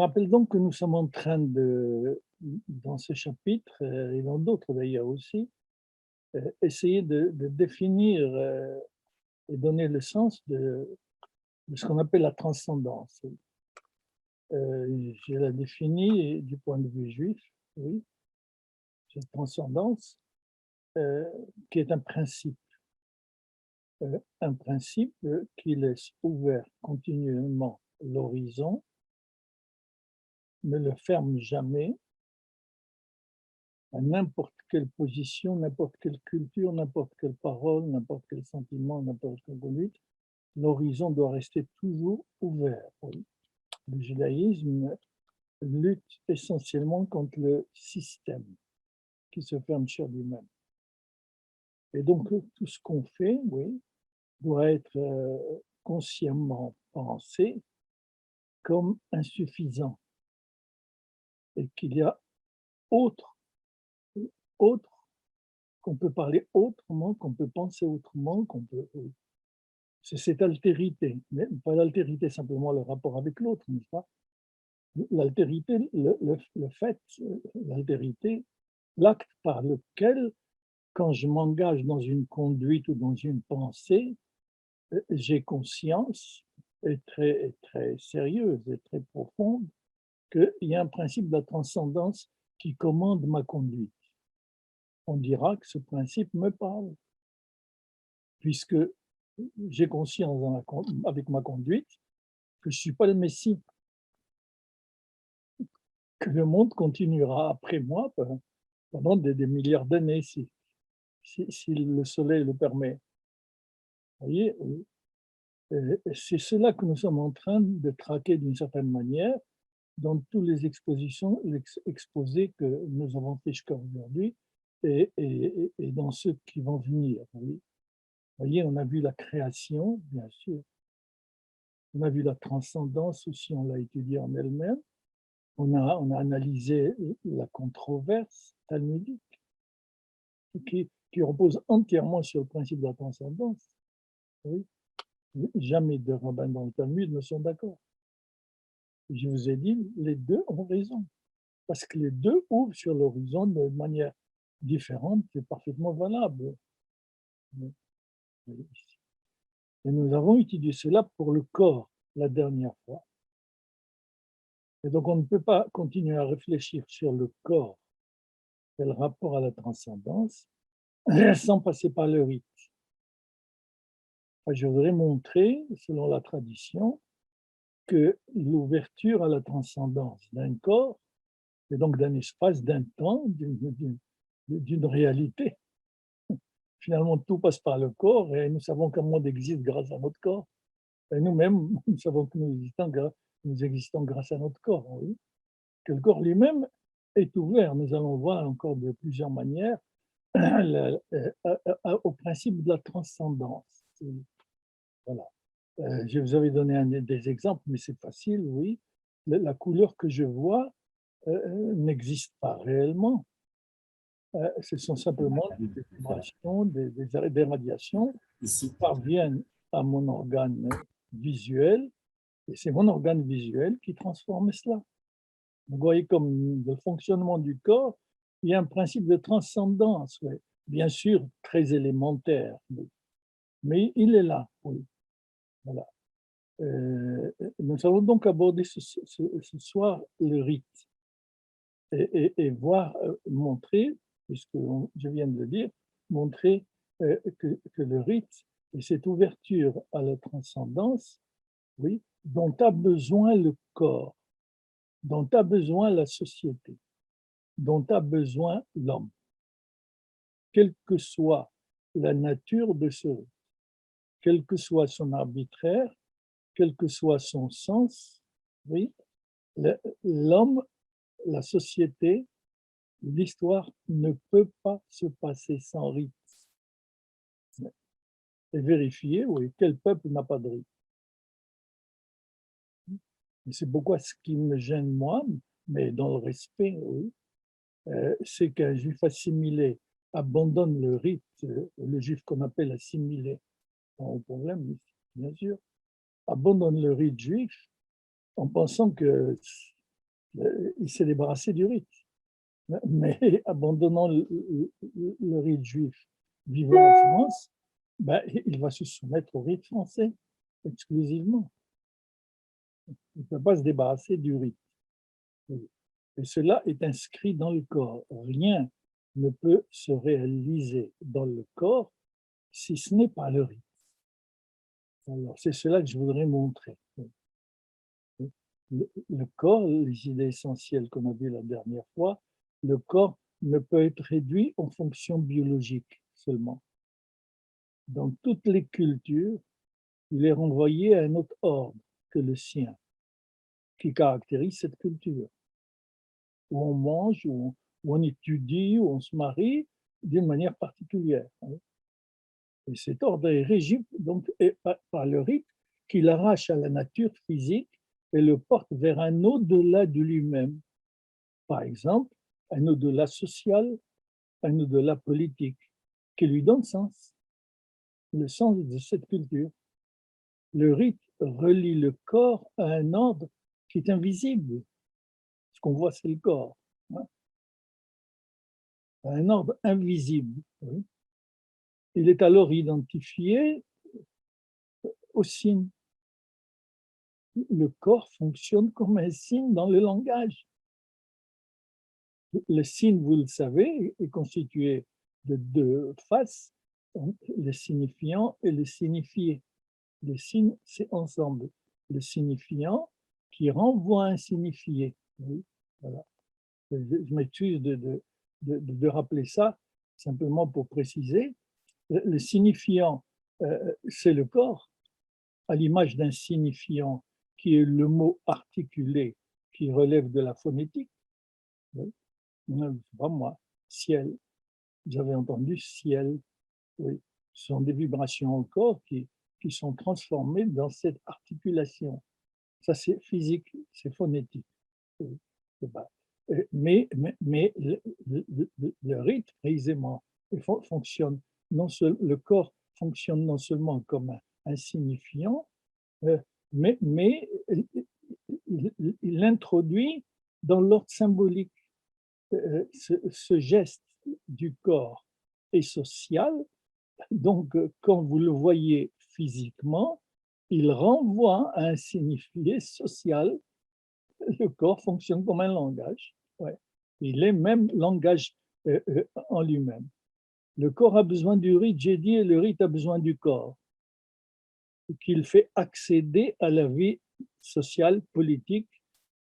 rappelle donc que nous sommes en train dans ce chapitre, et dans d'autres d'ailleurs aussi, essayer de définir et donner le sens de ce qu'on appelle la transcendance. Je la définis du point de vue juif, oui, cette transcendance euh, qui est un principe qui laisse ouvert continuellement l'horizon, ne le ferme jamais à n'importe quelle position, n'importe quelle culture, n'importe quelle parole, n'importe quel sentiment, n'importe quelle conduite, l'horizon doit rester toujours ouvert. Oui. Le judaïsme lutte essentiellement contre le système qui se ferme sur lui-même. Et donc, tout ce qu'on fait, oui, doit être consciemment pensé comme insuffisant et qu'il y a autre, autre, qu'on peut parler autrement, qu'on peut penser autrement, qu'on peut. Oui. C'est cette altérité, mais pas l'altérité simplement le rapport avec l'autre, n'est-ce pas? L'altérité, le fait, l'altérité, l'acte par lequel, quand je m'engage dans une conduite ou dans une pensée, j'ai conscience, très sérieuse et très profonde, qu'il y a un principe de la transcendance qui commande ma conduite. On dira que ce principe me parle, puisque j'ai conscience avec ma conduite que je ne suis pas le Messie, que le monde continuera après moi pendant des milliards d'années, si le soleil le permet. Vous voyez, c'est cela que nous sommes en train de traquer d'une certaine manière dans toutes les exposés que nous avons fait jusqu'à aujourd'hui et dans ceux qui vont venir. Oui. Vous voyez, on a vu la création, bien sûr. On a vu la transcendance aussi, on l'a étudiée en elle-même. On a analysé la controverse talmudique qui repose entièrement sur le principe de la transcendance. Oui. Jamais deux rabbins dans le Talmud ne sont d'accord. Je vous ai dit, les deux ont raison, parce que les deux ouvrent sur l'horizon de manière différente et parfaitement valable. Et nous avons étudié cela pour le corps la dernière fois. Et donc on ne peut pas continuer à réfléchir sur le corps et le rapport à la transcendance sans passer par le rite. Je voudrais montrer, selon la tradition, que l'ouverture à la transcendance d'un corps, et donc d'un espace, d'un temps, d'une réalité, finalement tout passe par le corps et nous savons qu'un monde existe grâce à notre corps. Et nous-mêmes, nous savons que nous existons grâce à notre corps. Oui. Que le corps lui-même est ouvert. Nous allons voir encore de plusieurs manières au principe de la transcendance. Voilà. Je vous avais donné des exemples, mais c'est facile, oui. La couleur que je vois n'existe pas réellement. Ce sont simplement des vibrations, des radiations qui parviennent à mon organe visuel, et c'est mon organe visuel qui transforme cela. Vous voyez, comme le fonctionnement du corps, il y a un principe de transcendance, oui. Bien sûr, très élémentaire, mais il est là, oui. Voilà. Nous allons donc aborder ce soir le rite et voir, montrer, puisque je viens de le dire, montrer que le rite et cette ouverture à la transcendance, oui, dont a besoin le corps, dont a besoin la société, dont a besoin l'homme, quelle que soit la nature de ce rite, quel que soit son arbitraire, quel que soit son sens, oui, l'homme, la société, l'histoire ne peut pas se passer sans rite. Et vérifier, oui, quel peuple n'a pas de rite. Et c'est pourquoi ce qui me gêne, moi, mais dans le respect, oui, c'est qu'un juif assimilé abandonne le rite, le juif qu'on appelle assimilé, pas un problème, bien sûr, abandonne le rite juif en pensant que il s'est débarrassé du rite. Mais abandonnant le rite juif, vivant en France, ben, il va se soumettre au rite français exclusivement. Il ne peut pas se débarrasser du rite. Et cela est inscrit dans le corps. Rien ne peut se réaliser dans le corps si ce n'est pas le rite. Alors, c'est cela que je voudrais montrer. Le corps, les idées essentielles qu'on a vues la dernière fois, le corps ne peut être réduit en fonction biologique seulement. Dans toutes les cultures, il est renvoyé à un autre ordre que le sien, qui caractérise cette culture. Où on mange, où on étudie, où on se marie d'une manière particulière. Et cet ordre est régi donc par le rite qui l'arrache à la nature physique et le porte vers un au-delà de lui-même. Par exemple, un au-delà social, un au-delà politique, qui lui donne sens, le sens de cette culture. Le rite relie le corps à un ordre qui est invisible. Ce qu'on voit, c'est le corps. Hein, à un ordre invisible. Oui. Il est alors identifié au signe. Le corps fonctionne comme un signe dans le langage. Le signe, vous le savez, est constitué de deux faces, le signifiant et le signifié. Le signe, c'est ensemble. Le signifiant qui renvoie un signifié. Oui, voilà. Je m'excuse de rappeler ça, simplement pour préciser. Le signifiant, c'est le corps, à l'image d'un signifiant qui est le mot articulé qui relève de la phonétique. Oui. Pas moi, ciel. Vous avez entendu ciel. Oui. Ce sont des vibrations au corps qui sont transformées dans cette articulation. Ça, c'est physique, c'est phonétique. Oui. Mais le rythme, précisément, fonctionne le corps fonctionne non seulement comme un signifiant, mais il introduit dans l'ordre symbolique. Ce geste du corps est social, donc quand vous le voyez physiquement, il renvoie à un signifié social. Le corps fonctionne comme un langage. Ouais. Il est même langage en lui-même. Le corps a besoin du rite, j'ai dit, et le rite a besoin du corps, qu'il fait accéder à la vie sociale, politique,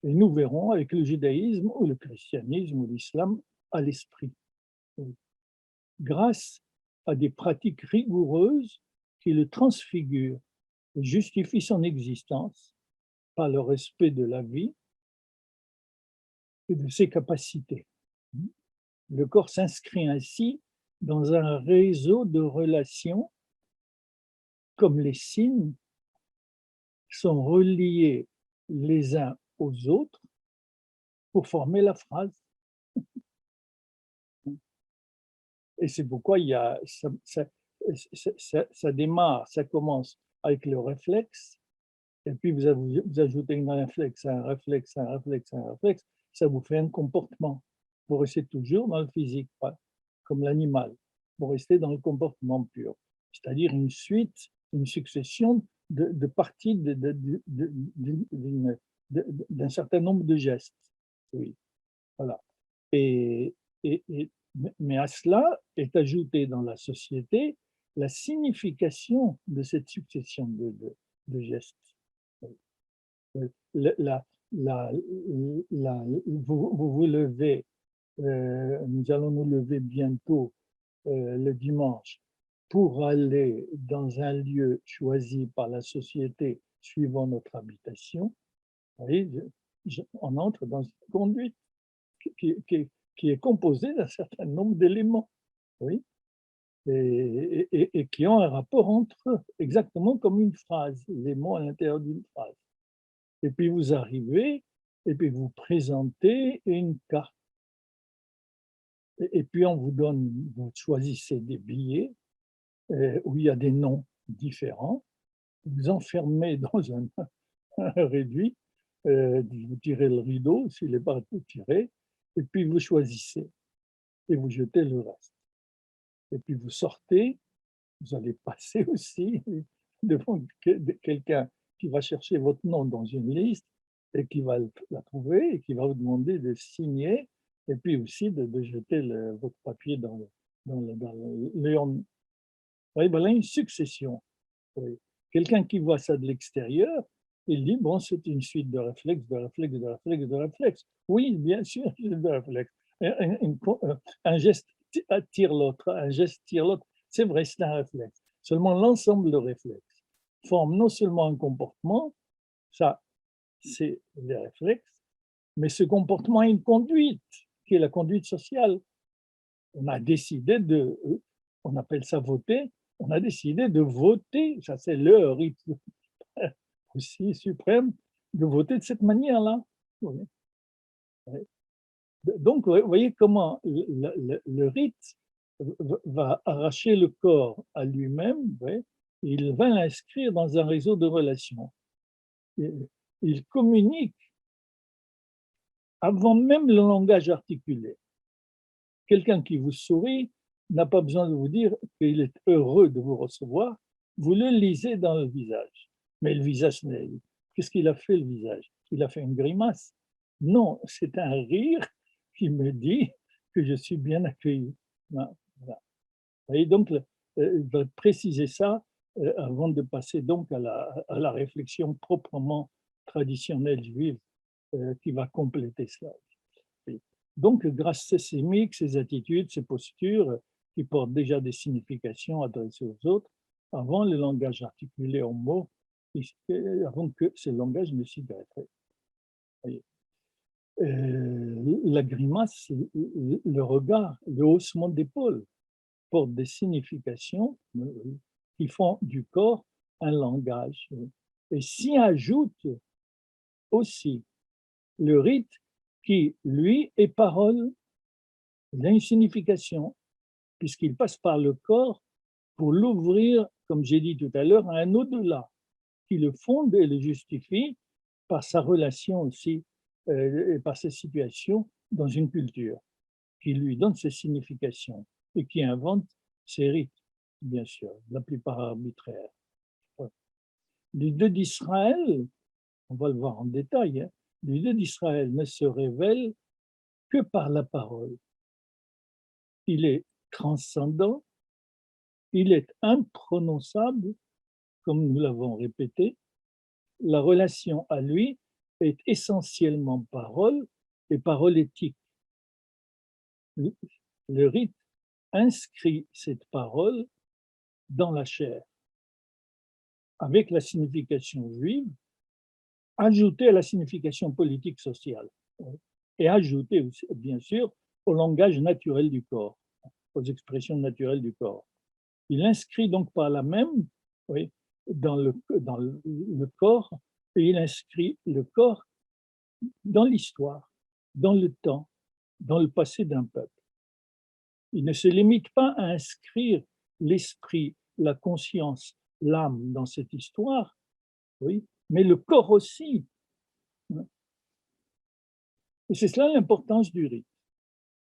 et nous verrons avec le judaïsme ou le christianisme ou l'islam à l'esprit. Grâce à des pratiques rigoureuses qui le transfigurent et justifient son existence par le respect de la vie et de ses capacités. Le corps s'inscrit ainsi dans un réseau de relations comme les signes sont reliés les uns aux autres pour former la phrase. Et c'est pourquoi ça démarre, ça commence avec le réflexe, et puis vous ajoutez un réflexe, un réflexe, un réflexe, un réflexe, ça vous fait un comportement. Vous restez toujours dans le physique, comme l'animal. Vous restez dans le comportement pur, c'est-à-dire une suite, une succession de parties d'un certain nombre de gestes. Oui, voilà. Et, mais à cela est ajoutée dans la société la signification de cette succession de gestes. La, vous vous levez, nous allons nous lever bientôt le dimanche pour aller dans un lieu choisi par la société suivant notre habitation. Vous voyez, on entre dans une conduite qui est composée d'un certain nombre d'éléments, oui, et qui ont un rapport entre eux, exactement comme une phrase, les mots à l'intérieur d'une phrase. Et puis vous arrivez, et puis vous présentez une carte. Et puis on vous donne, vous choisissez des billets où il y a des noms différents, vous enfermez dans un réduit, vous tirez le rideau, s'il n'est pas tout tiré, et puis vous choisissez, et vous jetez le reste. Et puis vous sortez, vous allez passer aussi devant quelqu'un qui va chercher votre nom dans une liste et qui va la trouver et qui va vous demander de signer et puis aussi de jeter votre papier dans le léon. Vous voyez, voilà une succession. Oui. Quelqu'un qui voit ça de l'extérieur, il dit, bon, c'est une suite de réflexes, de réflexes, de réflexes, de réflexes. Oui, bien sûr, c'est de réflexes. Un geste attire l'autre, un geste tire l'autre. C'est vrai, c'est un réflexe. Seulement, l'ensemble de réflexes forme non seulement un comportement, ça, c'est les réflexes, mais ce comportement a une conduite, qui est la conduite sociale. On a décidé on appelle ça voter, on a décidé de voter, ça c'est le rite aussi suprême, de voter de cette manière-là. Oui. Donc, vous voyez comment le rite va arracher le corps à lui-même, et il va l'inscrire dans un réseau de relations. Il communique avant même le langage articulé. Quelqu'un qui vous sourit n'a pas besoin de vous dire qu'il est heureux de vous recevoir, vous le lisez dans le visage. Mais le visage, qu'est-ce qu'il a fait le visage? Il a fait une grimace. Non, c'est un rire qui me dit que je suis bien accueilli. Voilà. Et donc, je vais préciser ça avant de passer donc à la réflexion proprement traditionnelle juive qui va compléter cela. Donc, grâce à ces mix, ces attitudes, ces postures qui portent déjà des significations adressées aux autres, avant le langage articulé en mots, avant que ce langage ne s'y greffe. La grimace, le regard, le haussement d'épaule portent des significations qui font du corps un langage. Et s'y ajoute aussi le rite qui, lui, est parole. Il a une signification, puisqu'il passe par le corps pour l'ouvrir, comme j'ai dit tout à l'heure, à un au-delà, qui le fonde et le justifie par sa relation aussi, et par sa situation dans une culture, qui lui donne ses significations et qui invente ses rites, bien sûr, la plupart arbitraires. L'idée d'Israël, on va le voir en détail, hein, l'idée d'Israël ne se révèle que par la parole. Il est transcendant, il est imprononçable, comme nous l'avons répété. La relation à lui est essentiellement parole et parole éthique. Le rite inscrit cette parole dans la chair, avec la signification juive, ajoutée à la signification politique sociale, et ajoutée aussi, bien sûr, au langage naturel du corps, aux expressions naturelles du corps. Il inscrit donc par la même, oui, dans le corps, et il inscrit le corps dans l'histoire, dans le temps, dans le passé d'un peuple. Il ne se limite pas à inscrire l'esprit, la conscience, l'âme dans cette histoire, oui, mais le corps aussi. Et c'est cela l'importance du rite.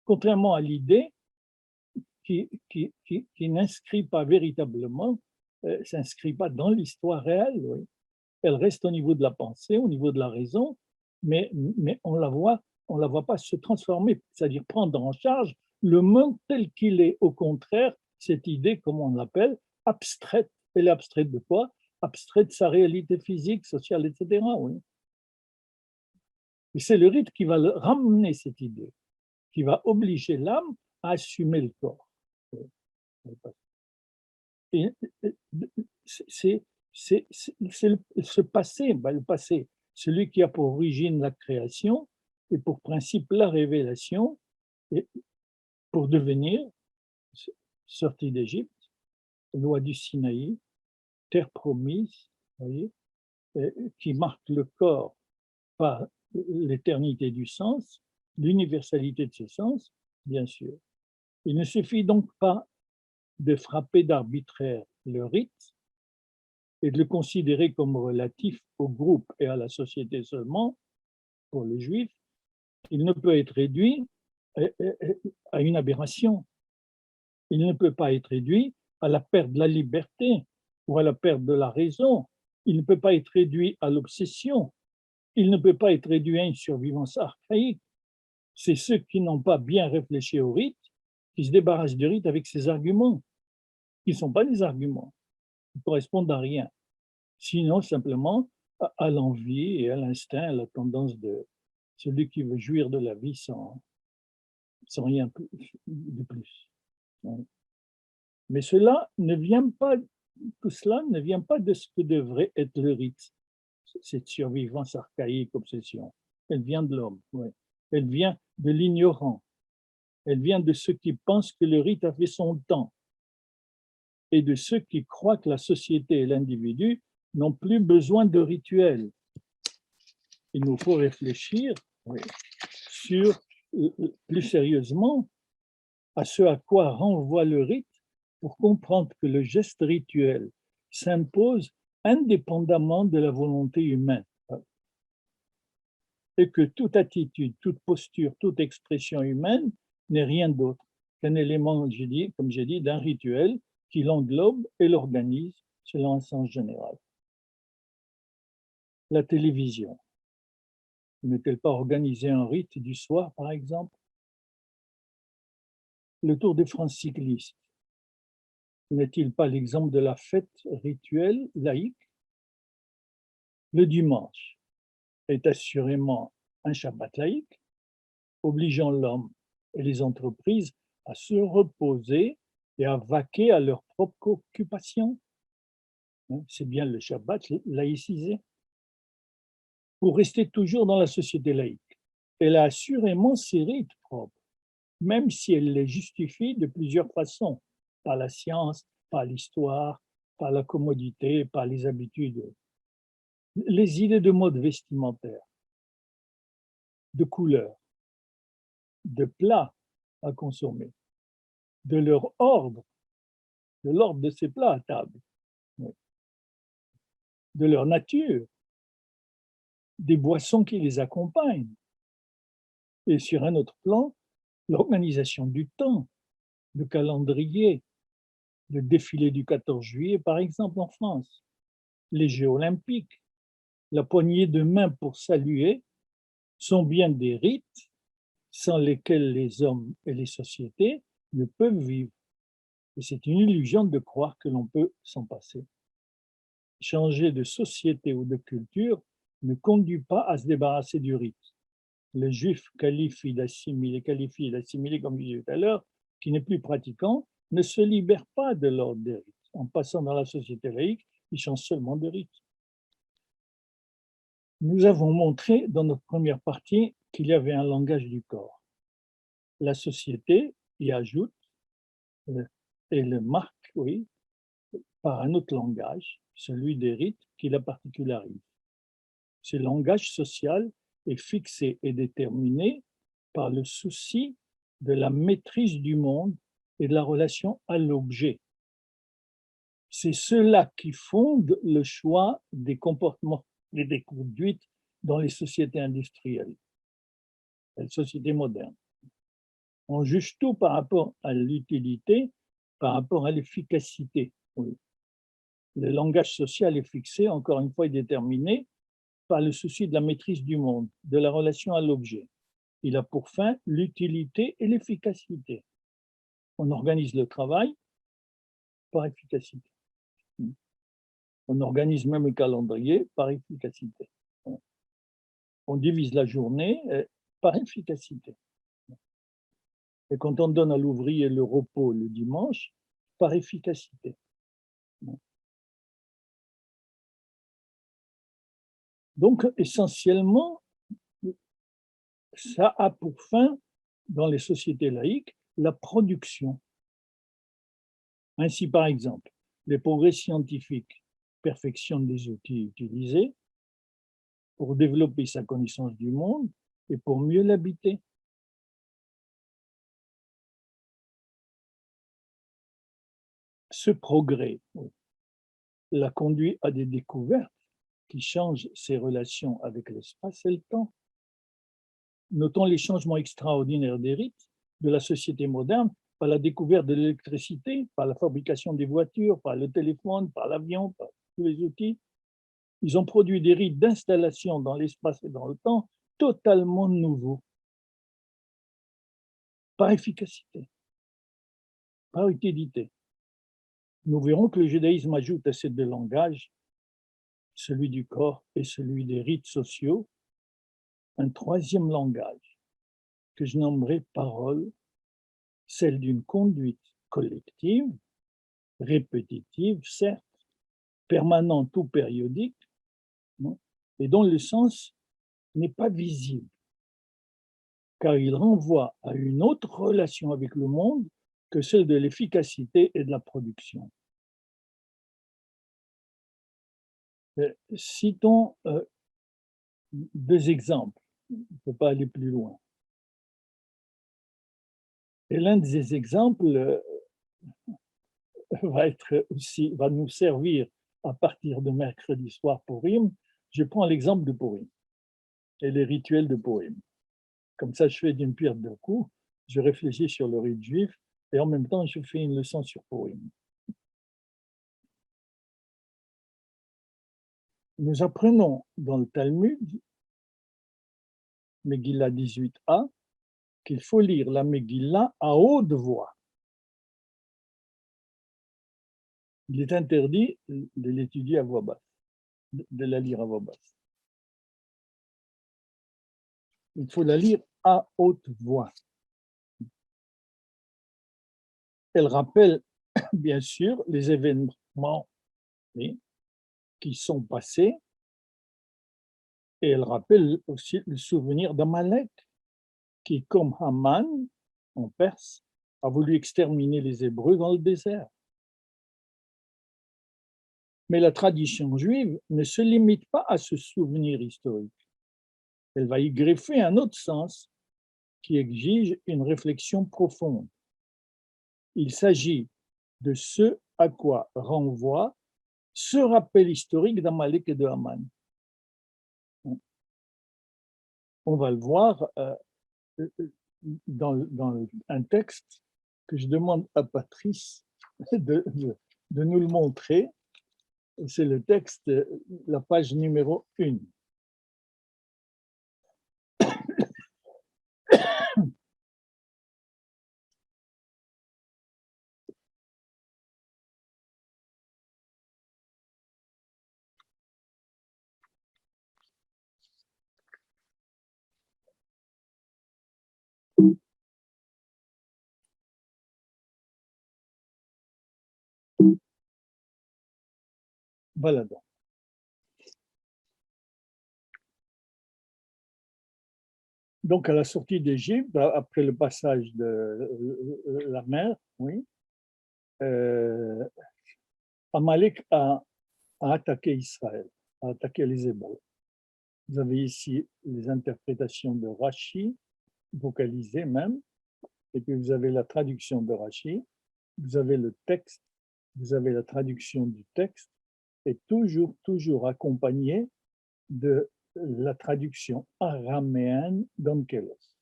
Contrairement à l'idée qui n'inscrit pas véritablement, s'inscrit pas dans l'histoire réelle, oui. Elle reste au niveau de la pensée, au niveau de la raison, mais on la voit pas se transformer, c'est-à-dire prendre en charge le monde tel qu'il est. Au contraire, cette idée, comme on l'appelle, abstraite. Elle est abstraite de quoi? Abstraite de sa réalité physique, sociale, etc. Oui. Et c'est le rite qui va ramener cette idée, qui va obliger l'âme à assumer le corps. Et c'est ce passé, le passé, celui qui a pour origine la création et pour principe la révélation, et pour devenir sortie d'Égypte, loi du Sinaï, terre promise, voyez, qui marque le corps par l'éternité du sens, l'universalité de ce sens, bien sûr. Il ne suffit donc pas de frapper d'arbitraire le rite et de le considérer comme relatif au groupe et à la société seulement, pour le juif, il ne peut être réduit à une aberration. Il ne peut pas être réduit à la perte de la liberté ou à la perte de la raison. Il ne peut pas être réduit à l'obsession. Il ne peut pas être réduit à une survivance archaïque. C'est ceux qui n'ont pas bien réfléchi au rite qui se débarrassent du rite avec ces arguments, qui ne sont pas des arguments, qui ne correspondent à rien. Sinon, simplement à l'envie et à l'instinct, à la tendance de celui qui veut jouir de la vie sans rien de plus. Mais tout cela ne vient pas de ce que devrait être le rite, cette survivance archaïque, obsession. Elle vient de l'homme, ouais. Elle vient de l'ignorant. Elle vient de ceux qui pensent que le rite a fait son temps et de ceux qui croient que la société et l'individu n'ont plus besoin de rituels. Il nous faut réfléchir sur, plus sérieusement, à ce à quoi renvoie le rite pour comprendre que le geste rituel s'impose indépendamment de la volonté humaine et que toute attitude, toute posture, toute expression humaine n'est rien d'autre qu'un élément, comme j'ai dit, d'un rituel qui l'englobe et l'organise selon un sens général. La télévision n'est-elle pas organisée un rite du soir, par exemple? Le Tour de France cycliste n'est-il pas l'exemple de la fête rituelle laïque? Le dimanche est assurément un Shabbat laïque, obligeant l'homme et les entreprises à se reposer et à vaquer à leurs propres occupations. C'est bien le Shabbat laïcisé. Pour rester toujours dans la société laïque, elle a assurément ses rites propres, même si elle les justifie de plusieurs façons, par la science, par l'histoire, par la commodité, par les habitudes, les idées de mode vestimentaire, de couleurs, de plats à consommer, de leur ordre, de l'ordre de ces plats à table, de leur nature, des boissons qui les accompagnent, et sur un autre plan, l'organisation du temps, le calendrier, le défilé du 14 juillet, par exemple en France, les Jeux olympiques, la poignée de main pour saluer sont bien des rites sans lesquels les hommes et les sociétés ne peuvent vivre. Et c'est une illusion de croire que l'on peut s'en passer. Changer de société ou de culture ne conduit pas à se débarrasser du rite. Le juif qualifie d'assimiler, comme je disais tout à l'heure, qui n'est plus pratiquant, ne se libère pas de l'ordre des rites. En passant dans la société laïque, il change seulement de rite. Nous avons montré dans notre première partie qu'il y avait un langage du corps. La société y ajoute et le marque, oui, par un autre langage, celui des rites, qui la particularise. Ce langage social est fixé et déterminé par le souci de la maîtrise du monde et de la relation à l'objet. C'est cela qui fonde le choix des comportements et des conduites dans les sociétés industrielles, les sociétés modernes. On juge tout par rapport à l'utilité, par rapport à l'efficacité. Oui. Le langage social est fixé, encore une fois, et déterminé par le souci de la maîtrise du monde, de la relation à l'objet. Il a pour fin l'utilité et l'efficacité. On organise le travail par efficacité. On organise même le calendrier par efficacité. On divise la journée par efficacité. Et quand on donne à l'ouvrier le repos le dimanche, par efficacité. Donc, essentiellement, ça a pour fin, dans les sociétés laïques, la production. Ainsi, par exemple, les progrès scientifiques perfectionnent les outils utilisés pour développer sa connaissance du monde et pour mieux l'habiter. Ce progrès l'a conduit à des découvertes qui changent ses relations avec l'espace et le temps. Notons les changements extraordinaires des rites de la société moderne par la découverte de l'électricité, par la fabrication des voitures, par le téléphone, par l'avion, par tous les outils. Ils ont produit des rites d'installation dans l'espace et dans le temps totalement nouveaux, par efficacité, par utilité. Nous verrons que le judaïsme ajoute à ces deux langages, celui du corps et celui des rites sociaux, un troisième langage que je nommerai parole, celle d'une conduite collective, répétitive, certes, permanente ou périodique, et dont le sens n'est pas visible, car il renvoie à une autre relation avec le monde que celle de l'efficacité et de la production. Citons deux exemples, on ne peut pas aller plus loin. Et l'un des exemples va nous servir à partir de mercredi soir Purim. Je prends l'exemple de Purim et les rituels de Purim. Comme ça, je fais d'une pierre deux coups, je réfléchis sur le rite juif et en même temps, je fais une leçon sur Purim. Nous apprenons dans le Talmud, Megillah 18a, qu'il faut lire la Megillah à haute voix. Il est interdit de l'étudier à voix basse, de la lire à voix basse. Il faut la lire à haute voix. Elle rappelle, bien sûr, les événements qui sont passés, et elle rappelle aussi le souvenir d'Amalek, qui, comme Haman, en Perse, a voulu exterminer les Hébreux dans le désert. Mais la tradition juive ne se limite pas à ce souvenir historique. Elle va y greffer un autre sens qui exige une réflexion profonde. Il s'agit de ce à quoi renvoie ce rappel historique d'Amalek et de Haman. On va le voir dans un texte que je demande à Patrice de nous le montrer. C'est le texte, la page numéro 1. Voilà donc. Donc, à la sortie d'Égypte, après le passage de la mer, oui, Amalek a attaqué Israël, a attaqué les Hébreux. Vous avez ici les interprétations de Rashi, vocalisées même, et puis vous avez la traduction de Rashi, vous avez le texte, vous avez la traduction du texte, et toujours accompagné de la traduction araméenne d'Onkelos,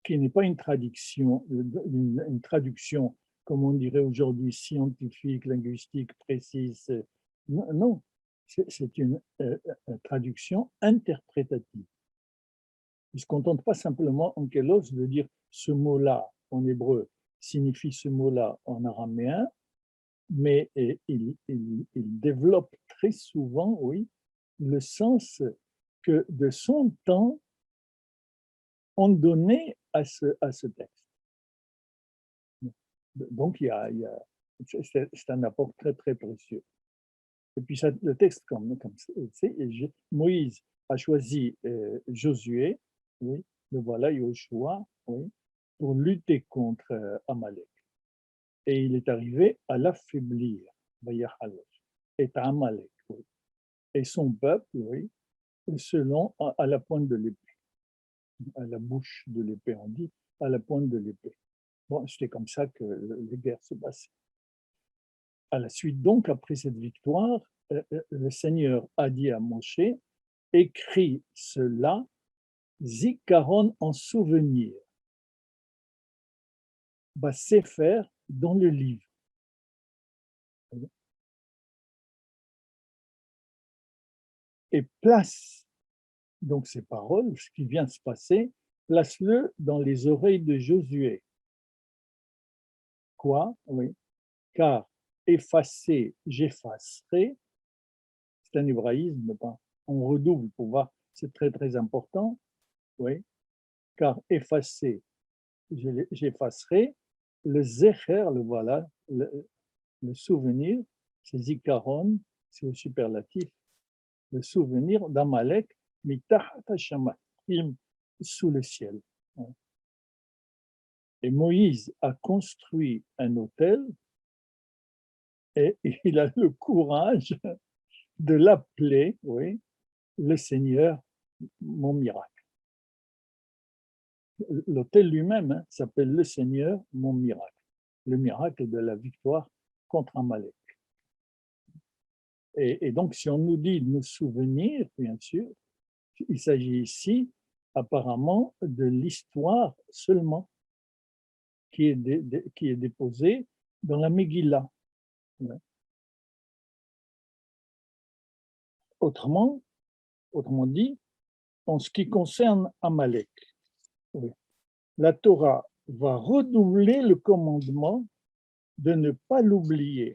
qui n'est pas une traduction, comme on dirait aujourd'hui, scientifique, linguistique, précise. Non, c'est une traduction interprétative. Il ne se contente pas simplement, Onkelos, de dire ce mot-là en hébreu signifie ce mot-là en araméen, mais il développe très souvent, oui, le sens que de son temps on donnait à ce texte. Donc, c'est un apport très, très précieux. Et puis, le texte, comme c'est, Moïse a choisi Josué, oui, le voilà, Yoshua, oui, pour lutter contre Amalek. Et il est arrivé à l'affaiblir, et à Amalek, oui. Et son peuple, oui, selon à la pointe de l'épée, à la bouche de l'épée, on dit, à la pointe de l'épée. Bon, c'était comme ça que les guerres se passaient. À la suite, donc, après cette victoire, le Seigneur a dit à Moshe, écris cela Zikaron en souvenir. Sefer dans le livre. Et place donc ces paroles, ce qui vient de se passer, place-le dans les oreilles de Josué. Quoi? Oui. Car effacer, j'effacerai, c'est un hébraïsme, on redouble pour voir, c'est très très important. Oui. Car effacer, j'effacerai, le zecher, le voilà, le souvenir, c'est zikaron, c'est au superlatif, le souvenir d'Amalek, mitachat hashamayim, sous le ciel. Et Moïse a construit un autel et il a le courage de l'appeler, oui, le Seigneur, mon miracle. L'autel lui-même s'appelle le Seigneur, mon miracle. Le miracle de la victoire contre Amalek. Et donc, si on nous dit de nous souvenir, bien sûr, il s'agit ici apparemment de l'histoire seulement qui est déposée dans la Megillah. Autrement dit, en ce qui concerne Amalek, la Torah va redoubler le commandement de ne pas l'oublier,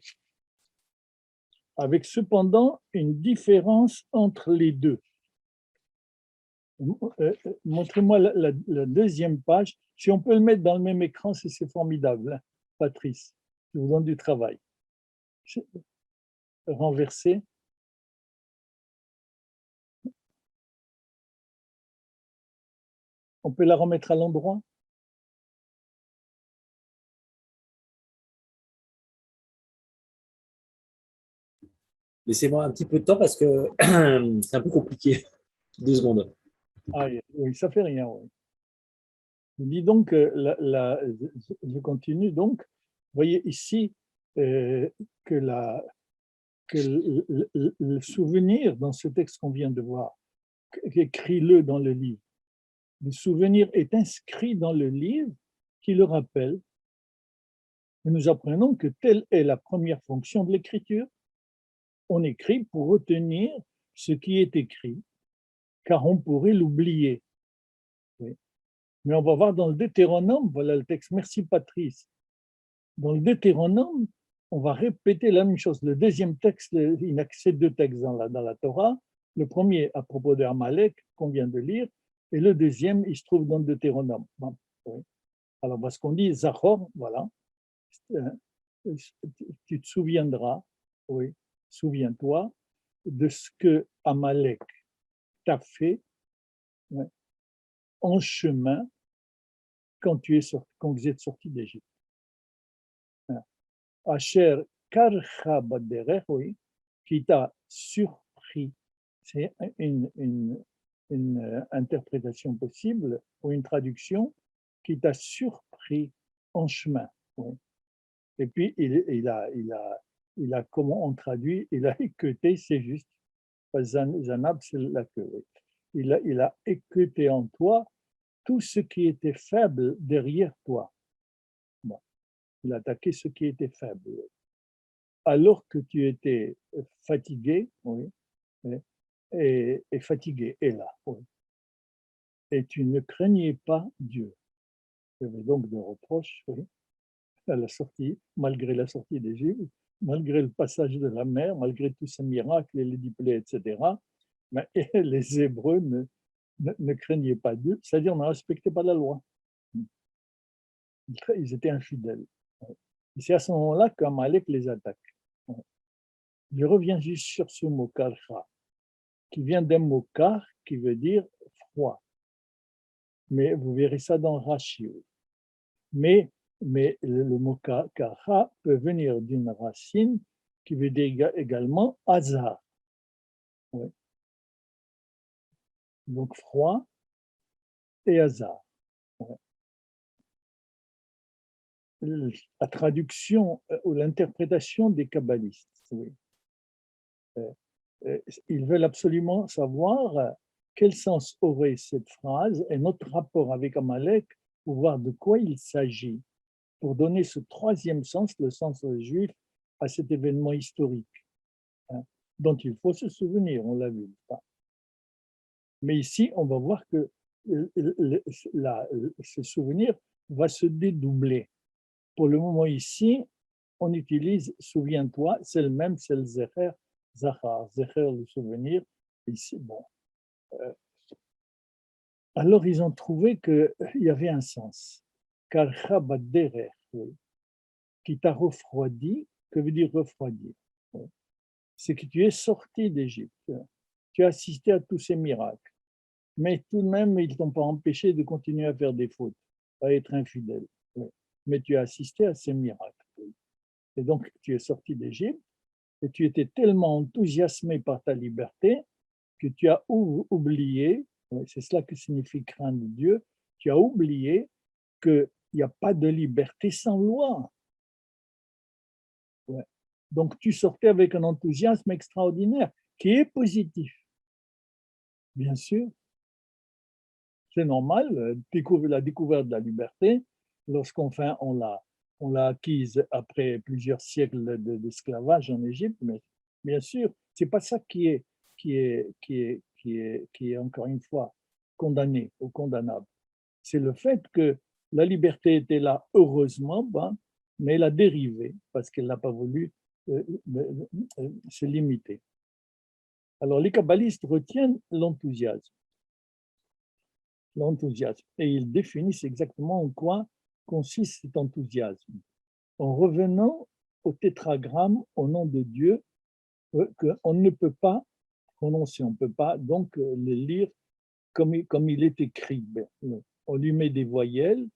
avec cependant une différence entre les deux. Montrez-moi la deuxième page. Si on peut le mettre dans le même écran, c'est formidable, hein, Patrice. Je vous donne du travail. Renverser. On peut la remettre à l'endroit. Laissez-moi un petit peu de temps parce que c'est un peu compliqué. 2 secondes. Ah, oui, ça fait rien. Oui. Je dis donc, je continue donc. Vous voyez ici que le souvenir dans ce texte qu'on vient de voir, écris-le dans le livre. Le souvenir est inscrit dans le livre qui le rappelle. Et nous apprenons que telle est la première fonction de l'écriture. On écrit pour retenir ce qui est écrit, car on pourrait l'oublier. Oui. Mais on va voir dans le Deutéronome, voilà le texte, merci Patrice. Dans le Deutéronome, on va répéter la même chose. Le deuxième texte, il n'y a que ces deux textes dans la Torah. Le premier à propos d'Amalek, qu'on vient de lire, et le deuxième, il se trouve dans le Deutéronome. Bon, oui. Alors, parce qu'on dit Zachor, voilà, tu te souviendras, oui, souviens-toi de ce que Amalek t'a fait, ouais, en chemin quand vous êtes sorti d'Égypte. Asher karcha baderech, oui, qui t'a surpris. C'est une interprétation possible ou une traduction qui t'a surpris en chemin. Oui. Et puis, il a, comment on traduit, il a équeuté, c'est juste. Zanab, c'est la queue. Il a équeuté en toi tout ce qui était faible derrière toi. Bon. Il a attaqué ce qui était faible. Alors que tu étais fatigué, oui, et fatigué, et là, oui. Et tu ne craignais pas Dieu. Il y avait donc des reproches, oui, à la sortie, malgré la sortie d'Égypte, malgré le passage de la mer, malgré tous ces miracles et les diplômes, etc. Mais les Hébreux ne craignaient pas Dieu, c'est-à-dire ne respectaient pas la loi. Ils étaient infidèles. Et c'est à ce moment-là qu'Amalek les attaque. Je reviens juste sur ce mot karcha, qui vient d'un mot kar, qui veut dire froid. Mais vous verrez ça dans Rashi. Mais le mot karcha peut venir d'une racine qui veut dire également hasard. Oui. Donc froid et hasard. Oui. La traduction ou l'interprétation des kabbalistes. Oui. Ils veulent absolument savoir quel sens aurait cette phrase et notre rapport avec Amalek pour voir de quoi il s'agit, pour donner ce troisième sens, le sens juif, à cet événement historique, hein, dont il faut se souvenir, on l'a vu. Mais ici, on va voir que ce souvenir va se dédoubler. Pour le moment ici, on utilise « souviens-toi », c'est le même, c'est le Zecher, Zachar, Zecher, le souvenir. Ici, bon. Alors, ils ont trouvé qu'il y avait un sens. Car Chabaderer, qui t'a refroidi, que veut dire refroidir? C'est que tu es sorti d'Égypte, tu as assisté à tous ces miracles, mais tout de même, ils ne t'ont pas empêché de continuer à faire des fautes, à être infidèle. Mais tu as assisté à ces miracles. Et donc, tu es sorti d'Égypte et tu étais tellement enthousiasmé par ta liberté que tu as oublié, c'est cela que signifie craindre Dieu, tu as oublié qu'il n'y a pas de liberté sans loi. Ouais. Donc, tu sortais avec un enthousiasme extraordinaire qui est positif. Bien sûr, c'est normal, la découverte de la liberté, lorsqu'on on l'a acquise après plusieurs siècles d'esclavage en Égypte, mais bien sûr, c'est pas ça qui est encore une fois condamné ou condamnable. C'est le fait que la liberté était là, heureusement, mais elle a dérivé parce qu'elle n'a pas voulu se limiter. Alors, les kabbalistes retiennent l'enthousiasme. Et ils définissent exactement en quoi consiste cet enthousiasme. En revenant au tétragramme, au nom de Dieu, qu'on ne peut pas prononcer, on ne peut pas donc le lire comme il est écrit. On lui met des voyelles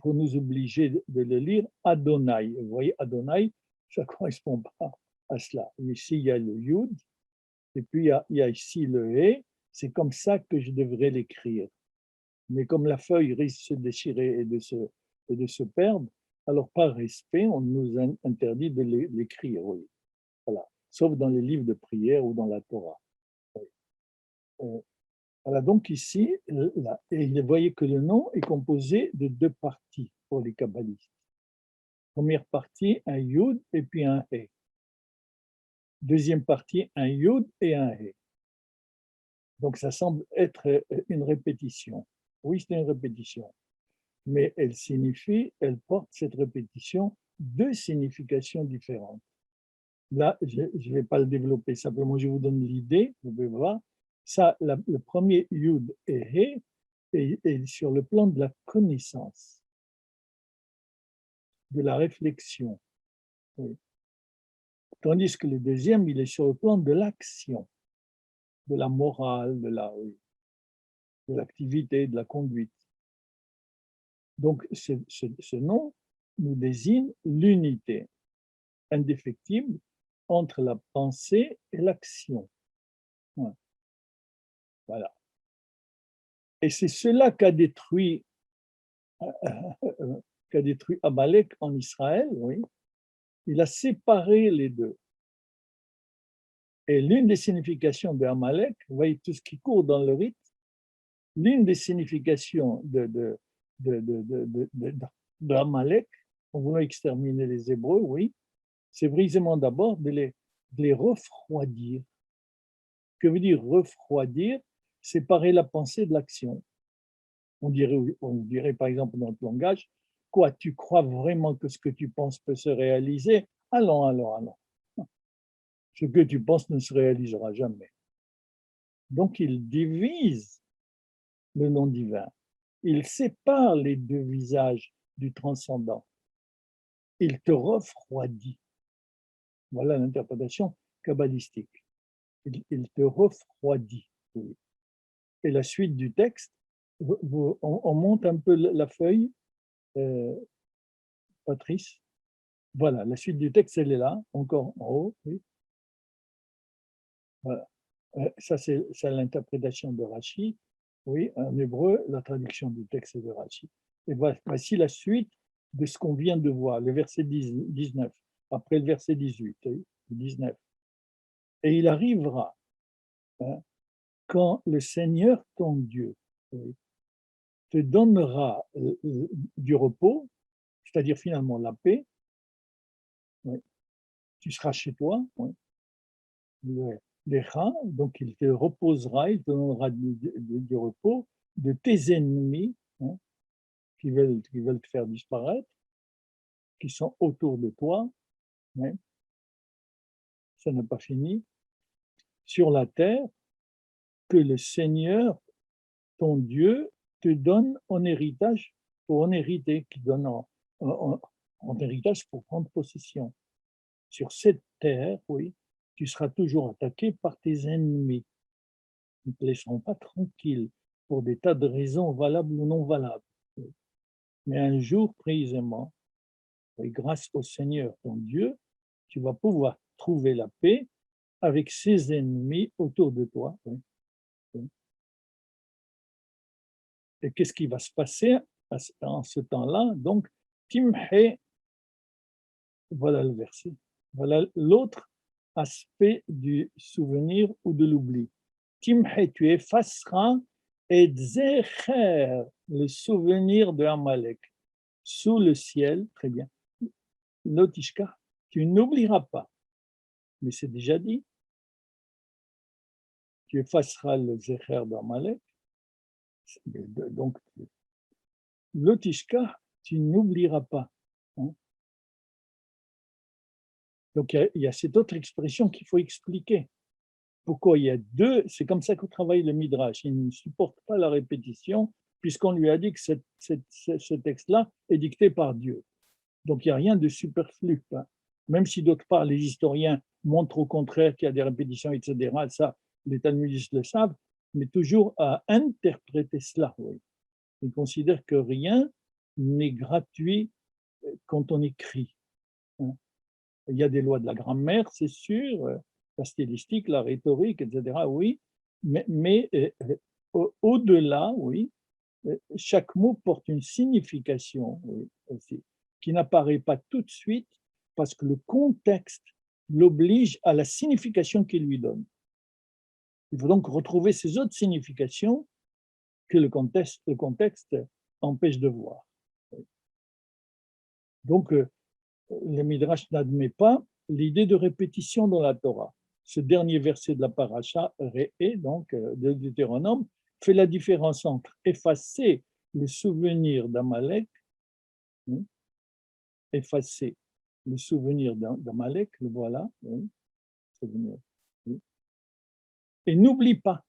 pour nous obliger de le lire Adonai. Vous voyez, Adonai, ça ne correspond pas à cela. Ici, il y a le Yud, et puis il y a ici le He. C'est comme ça que je devrais l'écrire. Mais comme la feuille risque de se déchirer et de se perdre, alors par respect, on nous interdit de l'écrire. Oui. Voilà. Sauf dans les livres de prière ou dans la Torah. Oui. Voilà, donc ici, là, et vous voyez que le nom est composé de deux parties pour les kabbalistes. Première partie, un yud et puis un he. Deuxième partie, un yud et un he. Donc ça semble être une répétition. Oui, c'est une répétition. Mais elle porte cette répétition deux significations différentes. Là, je ne vais pas le développer, simplement je vous donne l'idée, vous pouvez voir. Ça, le premier Yud et He est sur le plan de la connaissance, de la réflexion. Oui. Tandis que le deuxième, il est sur le plan de l'action, de la morale, de l'activité, de la conduite. Donc, ce nom nous désigne l'unité indéfectible entre la pensée et l'action. Voilà. Et c'est cela qu'a détruit Amalek en Israël, oui. Il a séparé les deux. Et l'une des significations de Amalek, vous voyez tout ce qui court dans le rite, l'une des significations d'Amalek, en voulant exterminer les Hébreux, oui, c'est brisément d'abord de les refroidir. Que veut dire refroidir? Séparer la pensée de l'action. On dirait par exemple dans notre langage, quoi, tu crois vraiment que ce que tu penses peut se réaliser? Allons. Ce que tu penses ne se réalisera jamais. Donc il divise le nom divin. Il sépare les deux visages du transcendant. Il te refroidit. Voilà l'interprétation kabbalistique. Il te refroidit. Et la suite du texte, on monte un peu la feuille, Patrice. Voilà, la suite du texte, elle est là, encore en haut. Oui. Voilà. Ça, c'est l'interprétation de Rashi. Oui, en hébreu, la traduction du texte de Rashi. Et voici la suite de ce qu'on vient de voir, le verset 19, après le verset 18, 19. Et il arrivera, hein, quand le Seigneur, ton Dieu, te donnera du repos, c'est-à-dire finalement la paix, tu seras chez toi, les rats, donc il te reposera, il te donnera du repos de tes ennemis qui veulent te faire disparaître, qui sont autour de toi, ça n'est pas fini, sur la terre, que le Seigneur, ton Dieu, te donne en héritage pour en hériter, qui donne en héritage pour prendre possession. Sur cette terre, tu seras toujours attaqué par tes ennemis. Ils ne te laisseront pas tranquille pour des tas de raisons valables ou non valables. Mais un jour, précisément, grâce au Seigneur, ton Dieu, tu vas pouvoir trouver la paix avec ses ennemis autour de toi. Et qu'est-ce qui va se passer en ce temps-là? Donc, Timhe, voilà le verset. Voilà l'autre aspect du souvenir ou de l'oubli. Timhe, tu effaceras et zecher, le souvenir de Amalek, sous le ciel, très bien. Lotishka, tu n'oublieras pas, mais c'est déjà dit. Tu effaceras le zecher d'Amalek. Donc, Lotishka, tu n'oublieras pas. Donc, il y a cette autre expression qu'il faut expliquer. Pourquoi il y a deux, c'est comme ça qu'on travaille le Midrash. Il ne supporte pas la répétition, puisqu'on lui a dit que ce texte-là est dicté par Dieu. Donc, il n'y a rien de superflu. Même si d'autre part, les historiens montrent au contraire qu'il y a des répétitions, etc., ça, les talmudistes le savent, mais toujours à interpréter cela. Ils considèrent que rien n'est gratuit quand on écrit. Il y a des lois de la grammaire, c'est sûr, la stylistique, la rhétorique, etc., oui, mais au-delà, chaque mot porte une signification aussi, qui n'apparaît pas tout de suite parce que le contexte l'oblige à la signification qu'il lui donne. Il faut donc retrouver ces autres significations que le contexte empêche de voir. Donc, le Midrash n'admet pas l'idée de répétition dans la Torah. Ce dernier verset de la paracha, Réé, donc de Deutéronome, fait la différence entre effacer le souvenir d'Amalek, effacer le souvenir d'Amalek, le voilà, souvenir, et n'oublie pas.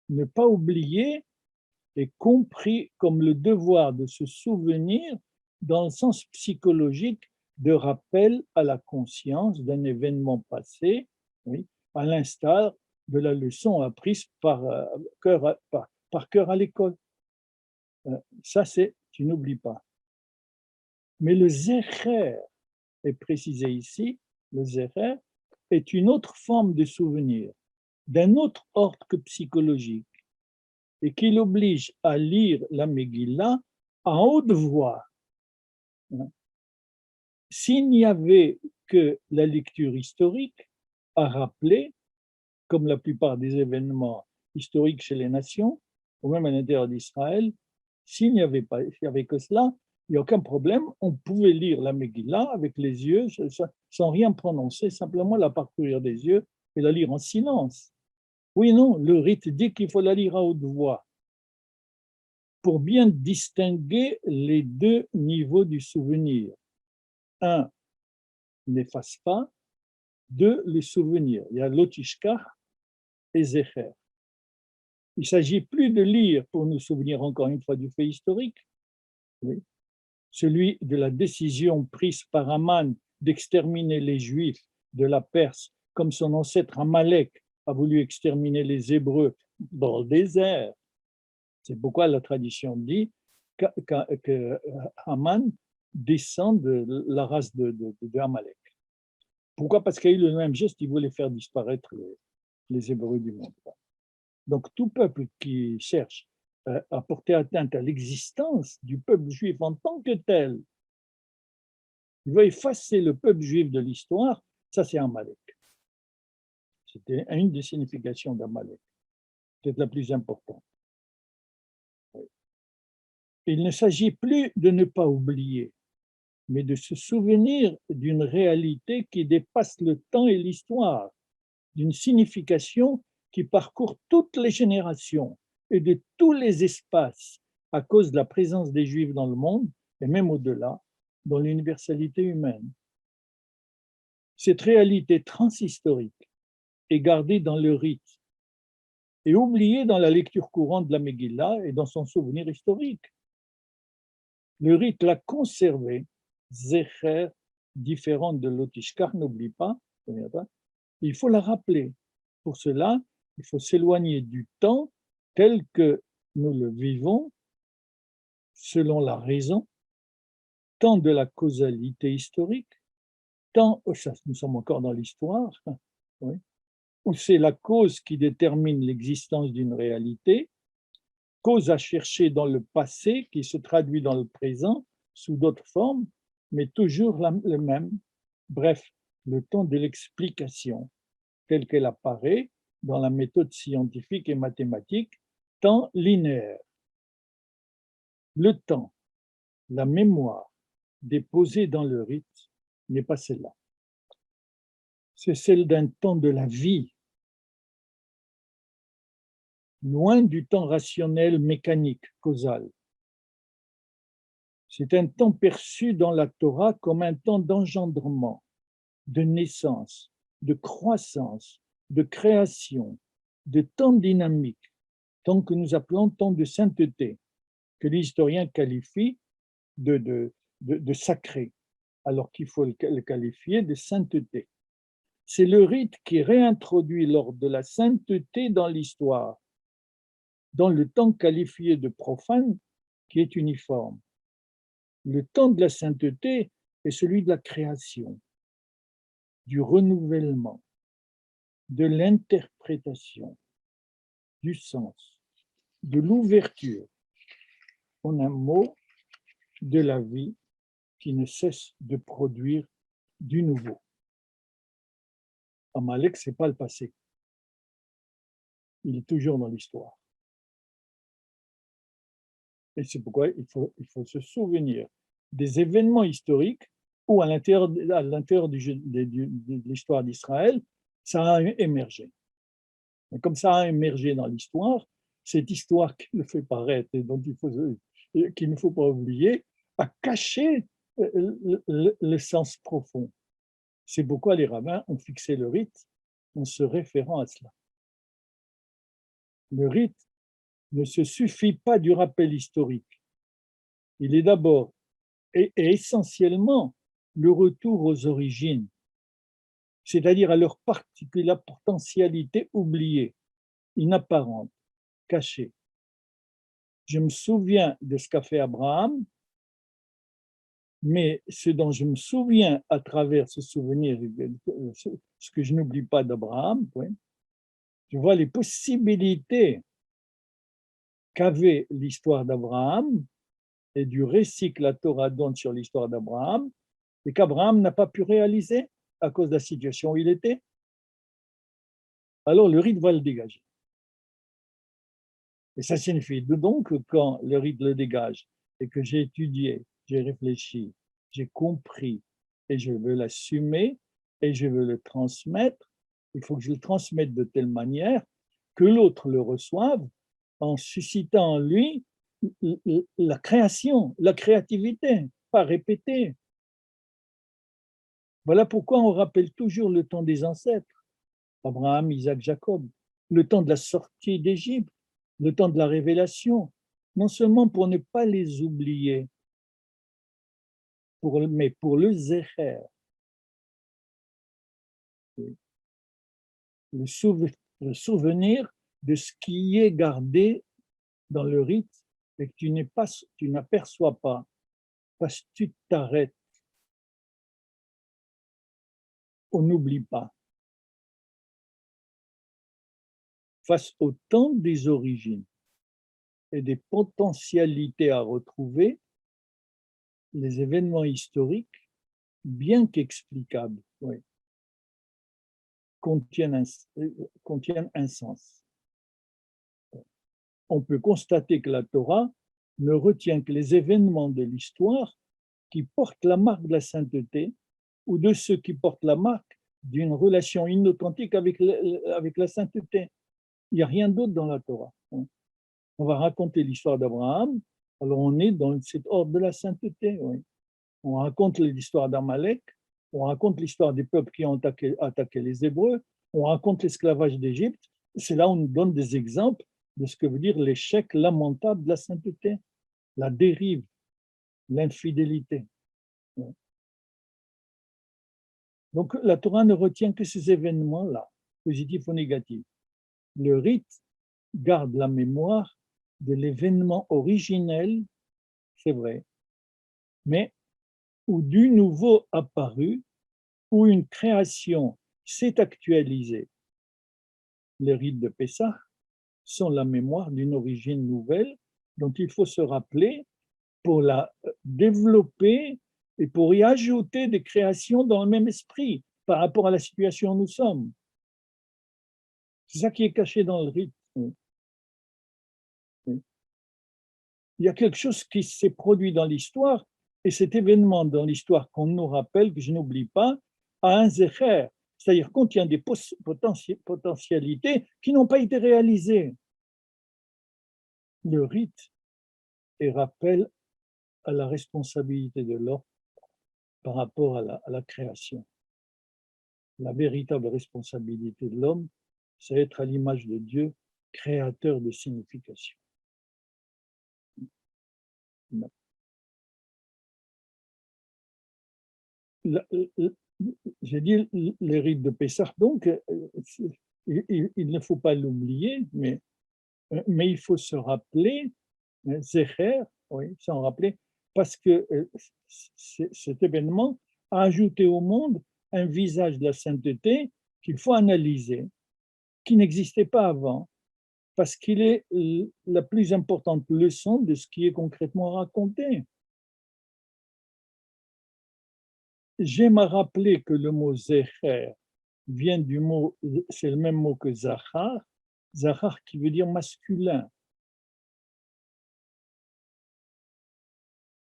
Ne pas oublier est compris comme le devoir de se souvenir dans le sens psychologique de rappel à la conscience d'un événement passé, à l'instar de la leçon apprise par cœur à l'école. Ça, c'est tu n'oublies pas. Mais le zecher est précisé ici, le zecher est une autre forme de souvenir, d'un autre ordre que psychologique, et qui l'oblige à lire la Megillah à haute voix. S'il n'y avait que la lecture historique à rappeler, comme la plupart des événements historiques chez les nations, ou même à l'intérieur d'Israël, s'il n'y avait que cela, il n'y a aucun problème, on pouvait lire la Megillah avec les yeux, sans rien prononcer, simplement la parcourir des yeux et la lire en silence. Oui, non, le rite dit qu'il faut la lire à haute voix pour bien distinguer les deux niveaux du souvenir. Un, n'efface pas. Deux, les souvenirs. Il y a lotishkach et zecher. Il ne s'agit plus de lire pour nous souvenir encore une fois du fait historique, celui de la décision prise par Aman d'exterminer les Juifs de la Perse, comme son ancêtre Amalek a voulu exterminer les Hébreux dans le désert. C'est pourquoi la tradition dit que Haman descend de la race de Amalek. Pourquoi? Parce qu'il a eu le même geste, il voulait faire disparaître les Hébreux du monde. Donc tout peuple qui cherche à porter atteinte à l'existence du peuple juif en tant que tel, il veut effacer le peuple juif de l'histoire, ça c'est Amalek. C'était une des significations d'Amalek, peut-être la plus importante. Il ne s'agit plus de ne pas oublier, mais de se souvenir d'une réalité qui dépasse le temps et l'histoire, d'une signification qui parcourt toutes les générations et de tous les espaces à cause de la présence des Juifs dans le monde, et même au-delà, dans l'universalité humaine. Cette réalité transhistorique est gardée dans le rite et oubliée dans la lecture courante de la Megillah et dans son souvenir historique. Le rite l'a conservé, Zecher, différent de l'Otishkar, n'oublie pas, il faut la rappeler. Pour cela, il faut s'éloigner du temps tel que nous le vivons, selon la raison, tant de la causalité historique, tant, nous sommes encore dans l'histoire, oui, où c'est la cause qui détermine l'existence d'une réalité, cause à chercher dans le passé qui se traduit dans le présent sous d'autres formes, mais toujours le même. Bref, le temps de l'explication, telle qu'elle apparaît dans la méthode scientifique et mathématique, temps linéaire. Le temps, la mémoire déposée dans le rite n'est pas celle-là. C'est celle d'un temps de la vie, loin du temps rationnel, mécanique, causal. C'est un temps perçu dans la Torah comme un temps d'engendrement, de naissance, de croissance, de création, de temps dynamique, temps que nous appelons temps de sainteté, que les historiens qualifient de sacré, alors qu'il faut le qualifier de sainteté. C'est le rite qui réintroduit l'ordre de la sainteté dans l'histoire, dans le temps qualifié de profane qui est uniforme. Le temps de la sainteté est celui de la création, du renouvellement, de l'interprétation, du sens, de l'ouverture, en un mot, de la vie qui ne cesse de produire du nouveau. Amalek, ce n'est pas le passé. Il est toujours dans l'histoire. Et c'est pourquoi il faut se souvenir des événements historiques où, à l'intérieur de l'histoire d'Israël, ça a émergé. Et comme ça a émergé dans l'histoire, cette histoire qui le fait paraître et qu'il ne faut pas oublier, a caché le sens profond. C'est pourquoi les rabbins ont fixé le rite en se référant à cela. Le rite ne se suffit pas du rappel historique. Il est d'abord et essentiellement le retour aux origines, c'est-à-dire à leur particulière potentialité oubliée, inapparente, cachée. Je me souviens de ce qu'a fait Abraham, mais ce dont je me souviens à travers ce souvenir, ce que je n'oublie pas d'Abraham, je vois les possibilités qu'avait l'histoire d'Abraham et du récit que la Torah donne sur l'histoire d'Abraham, et qu'Abraham n'a pas pu réaliser à cause de la situation où il était. Alors le rite va le dégager. Et ça signifie donc que quand le rite le dégage et que j'ai étudié, j'ai réfléchi, j'ai compris et je veux l'assumer et je veux le transmettre, il faut que je le transmette de telle manière que l'autre le reçoive en suscitant en lui la création, la créativité, pas répéter. Voilà pourquoi on rappelle toujours le temps des ancêtres, Abraham, Isaac, Jacob, le temps de la sortie d'Égypte, le temps de la révélation, non seulement pour ne pas les oublier, mais pour le zécher, le souvenir de ce qui est gardé dans le rite et que tu n'aperçois pas parce que tu t'arrêtes. On n'oublie pas. Face au temps des origines et des potentialités à retrouver, les événements historiques, bien qu'explicables, contiennent un sens. On peut constater que la Torah ne retient que les événements de l'histoire qui portent la marque de la sainteté ou de ceux qui portent la marque d'une relation inauthentique avec la sainteté. Il n'y a rien d'autre dans la Torah. On va raconter l'histoire d'Abraham, alors on est dans cet ordre de la sainteté. Oui. On raconte l'histoire d'Amalek, on raconte l'histoire des peuples qui ont attaqué les Hébreux, on raconte l'esclavage d'Égypte. C'est là où on nous donne des exemples de ce que veut dire l'échec lamentable de la sainteté, la dérive, l'infidélité. Donc la Torah ne retient que ces événements-là, positifs ou négatifs. Le rite garde la mémoire de l'événement originel, c'est vrai, mais où du nouveau apparu, où une création s'est actualisée. Les rites de Pessah sont la mémoire d'une origine nouvelle dont il faut se rappeler pour la développer et pour y ajouter des créations dans le même esprit par rapport à la situation où nous sommes. C'est ça qui est caché dans le rite. Il y a quelque chose qui s'est produit dans l'histoire, et cet événement dans l'histoire qu'on nous rappelle, que je n'oublie pas, a un zecher, c'est-à-dire contient des potentialités qui n'ont pas été réalisées. Le rite est rappel à la responsabilité de l'homme par rapport à la création. La véritable responsabilité de l'homme, c'est être à l'image de Dieu, créateur de signification. J'ai dit les rites de Pessah, donc il ne faut pas l'oublier, mais il faut se rappeler, Zecher, oui, s'en rappeler, parce que cet événement a ajouté au monde un visage de la sainteté qu'il faut analyser, qui n'existait pas avant, parce qu'il est la plus importante leçon de ce qui est concrètement raconté. J'aime à rappeler que le mot Zecher vient du mot, c'est le même mot que Zachar, Zachar qui veut dire masculin.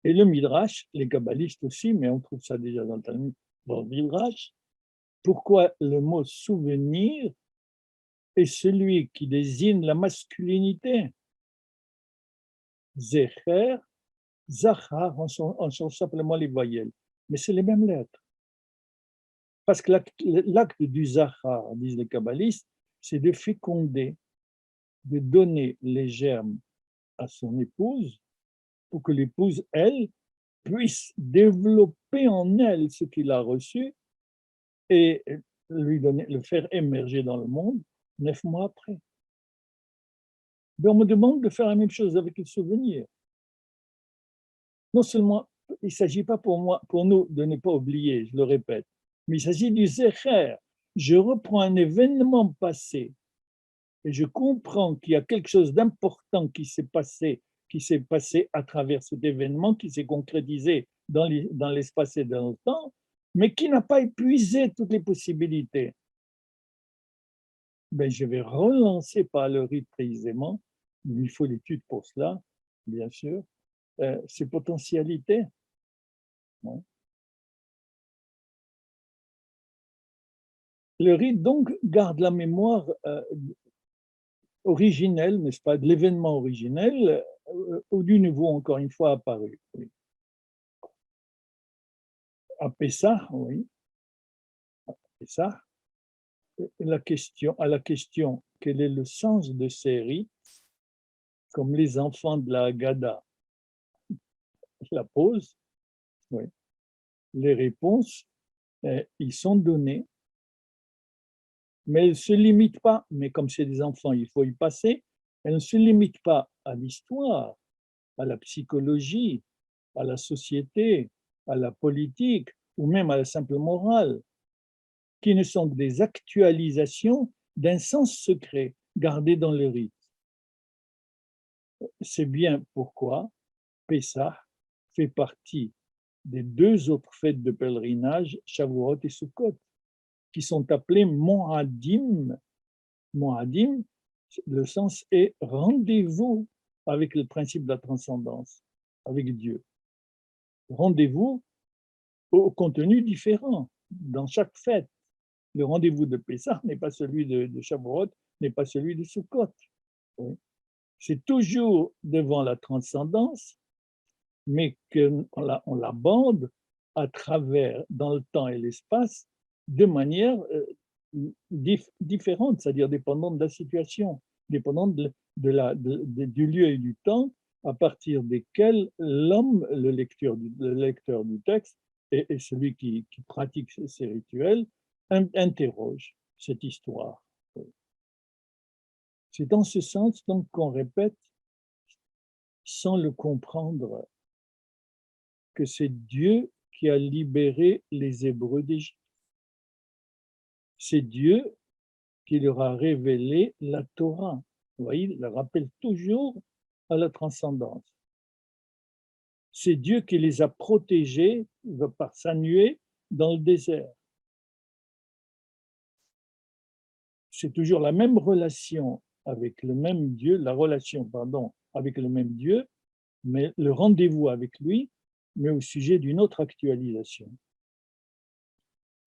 Et le Midrash, les kabbalistes aussi, mais on trouve ça déjà dans le Midrash, pourquoi le mot souvenir est celui qui désigne la masculinité. Zecher, Zachar, on change simplement les voyelles, mais c'est les mêmes lettres. Parce que l'acte du Zachar, disent les kabbalistes, c'est de féconder, de donner les germes à son épouse pour que l'épouse, elle, puisse développer en elle ce qu'il a reçu et lui donner, le faire émerger dans le monde 9 mois après. Mais on me demande de faire la même chose avec le souvenir. Non seulement, il ne s'agit pas pour nous de ne pas oublier, je le répète, mais il s'agit du zecher. Je reprends un événement passé et je comprends qu'il y a quelque chose d'important qui s'est passé à travers cet événement, qui s'est concrétisé dans l'espace et dans le temps, mais qui n'a pas épuisé toutes les possibilités. Ben, je vais relancer par le rite précisément, il faut l'étude pour cela, bien sûr, ces potentialités. Ouais. Le rite, donc, garde la mémoire originelle, n'est-ce pas, de l'événement originel, ou du nouveau, encore une fois, apparu. Oui. À Pessah, oui. À Pessah, à la question quel est le sens de ces rites, comme les enfants de la Haggadah la posent, oui. Les réponses, ils sont données, mais elles ne se limitent pas, mais comme c'est des enfants, il faut y passer, elles ne se limitent pas à l'histoire, à la psychologie, à la société, à la politique, ou même à la simple morale, qui ne sont que des actualisations d'un sens secret gardé dans le rite. C'est bien pourquoi Pessah fait partie des 2 autres fêtes de pèlerinage, Shavuot et Sukkot. qui sont appelés Moadim. Moadim, le sens est rendez-vous avec le principe de la transcendance, avec Dieu. Rendez-vous au contenu différent dans chaque fête. Le rendez-vous de Pessah n'est pas celui de Shavuot, n'est pas celui de Sukkot. Oui. C'est toujours devant la transcendance, mais qu'on l'aborde à travers, dans le temps et l'espace, de manière différente, c'est-à-dire dépendante de la situation, dépendante du lieu et du temps à partir desquels l'homme, le lecteur du texte, et celui qui pratique ces rituels, interroge cette histoire. C'est dans ce sens donc qu'on répète, sans le comprendre, que c'est Dieu qui a libéré les Hébreux d'Égypte. C'est Dieu qui leur a révélé la Torah. Vous voyez, il le rappelle toujours à la transcendance. C'est Dieu qui les a protégés par sa nuée dans le désert. C'est toujours la même relation avec le même Dieu, avec le même Dieu, mais le rendez-vous avec lui, mais au sujet d'une autre actualisation.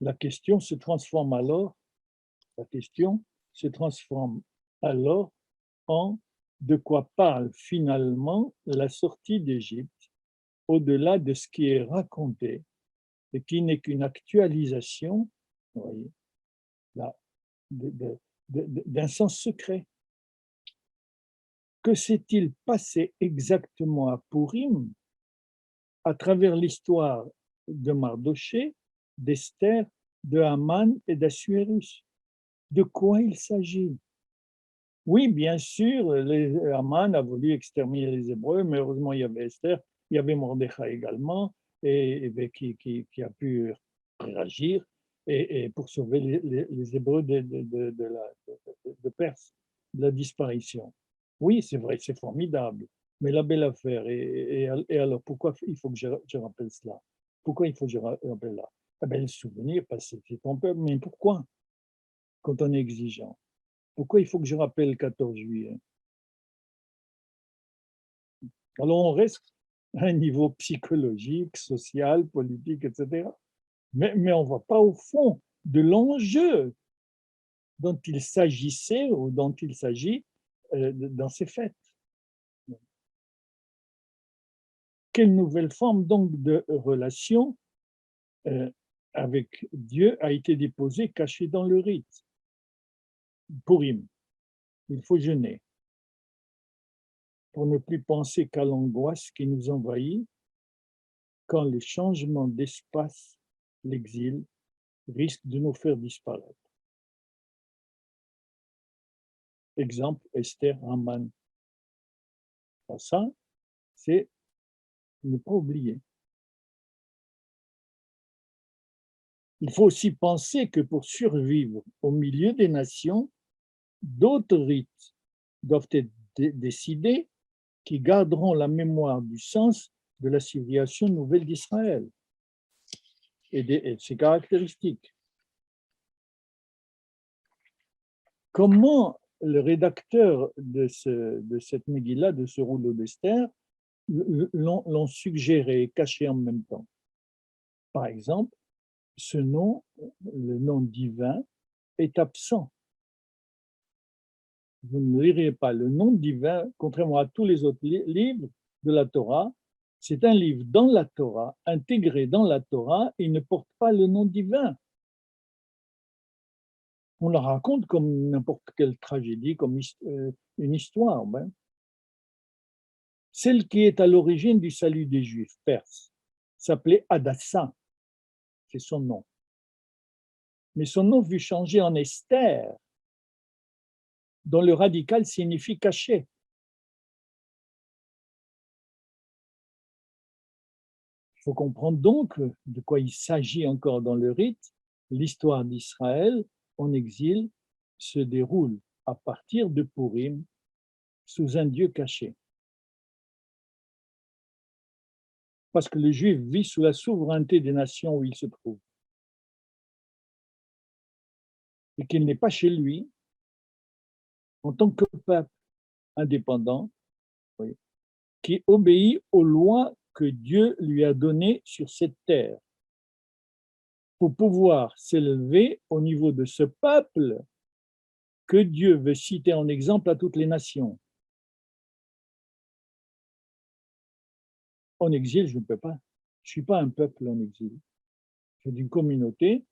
La question se transforme alors en de quoi parle finalement la sortie d'Égypte, au-delà de ce qui est raconté et qui n'est qu'une actualisation, vous voyez, là, d'un sens secret. Que s'est-il passé exactement à Pourim à travers l'histoire de Mardoché, d'Esther, de Haman et d'Assuérus? De quoi il s'agit? Oui, bien sûr, Haman a voulu exterminer les Hébreux, mais heureusement il y avait Esther, il y avait Mordechai également, qui a pu réagir et pour sauver les Hébreux de Perse, de la disparition. Oui, c'est vrai, c'est formidable, mais la belle affaire, et alors pourquoi il faut que je rappelle cela? Pourquoi il faut que je rappelle là? Eh bien, le souvenir, parce que c'est trompeur, mais pourquoi quand on est exigeant? Pourquoi il faut que je rappelle le 14 juillet? Alors, on reste à un niveau psychologique, social, politique, etc. Mais on ne va pas au fond de l'enjeu dont il s'agissait ou dont il s'agit dans ces fêtes. Quelle nouvelle forme donc de relation avec Dieu a été déposée, cachée dans le rite? Pourim, il faut jeûner pour ne plus penser qu'à l'angoisse qui nous envahit quand les changements d'espace, l'exil, risquent de nous faire disparaître. Exemple, Esther, Haman. Ça, c'est ne pas oublier. Il faut aussi penser que pour survivre au milieu des nations, d'autres rites doivent être décidés qui garderont la mémoire du sens de la civilisation nouvelle d'Israël et de ses caractéristiques. Comment le rédacteur de cette Megillah, de ce rouleau d'Esther, l'ont suggéré et caché en même temps? Par exemple, ce nom, le nom divin, est absent. Vous ne lirez pas le nom divin, contrairement à tous les autres livres de la Torah. C'est un livre dans la Torah, intégré dans la Torah, et ne porte pas le nom divin. On la raconte comme n'importe quelle tragédie, comme une histoire. Ben. Celle qui est à l'origine du salut des Juifs perses s'appelait Hadassa, c'est son nom. Mais son nom fut changé en Esther, dont le radical signifie caché. Il faut comprendre donc de quoi il s'agit encore dans le rite. L'histoire d'Israël en exil se déroule à partir de Pourim sous un Dieu caché. Parce que le Juif vit sous la souveraineté des nations où il se trouve. qu'il n'est pas chez lui, en tant que peuple indépendant, oui, qui obéit aux lois que Dieu lui a données sur cette terre, pour pouvoir s'élever au niveau de ce peuple que Dieu veut citer en exemple à toutes les nations. En exil, je ne peux pas. Je ne suis pas un peuple en exil. Je suis une communauté.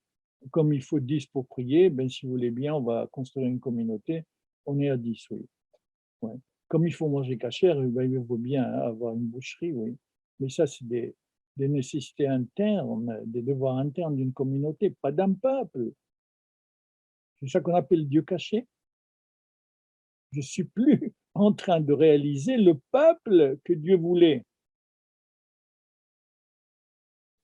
Comme il faut 10 pour prier, ben, si vous voulez bien, on va construire une communauté. On est à 10, oui. Ouais. Comme il faut manger cachère, ben, il vaut bien avoir une boucherie, oui. Mais ça, c'est des nécessités internes, des devoirs internes d'une communauté, pas d'un peuple. C'est ça qu'on appelle Dieu caché. Je ne suis plus en train de réaliser le peuple que Dieu voulait.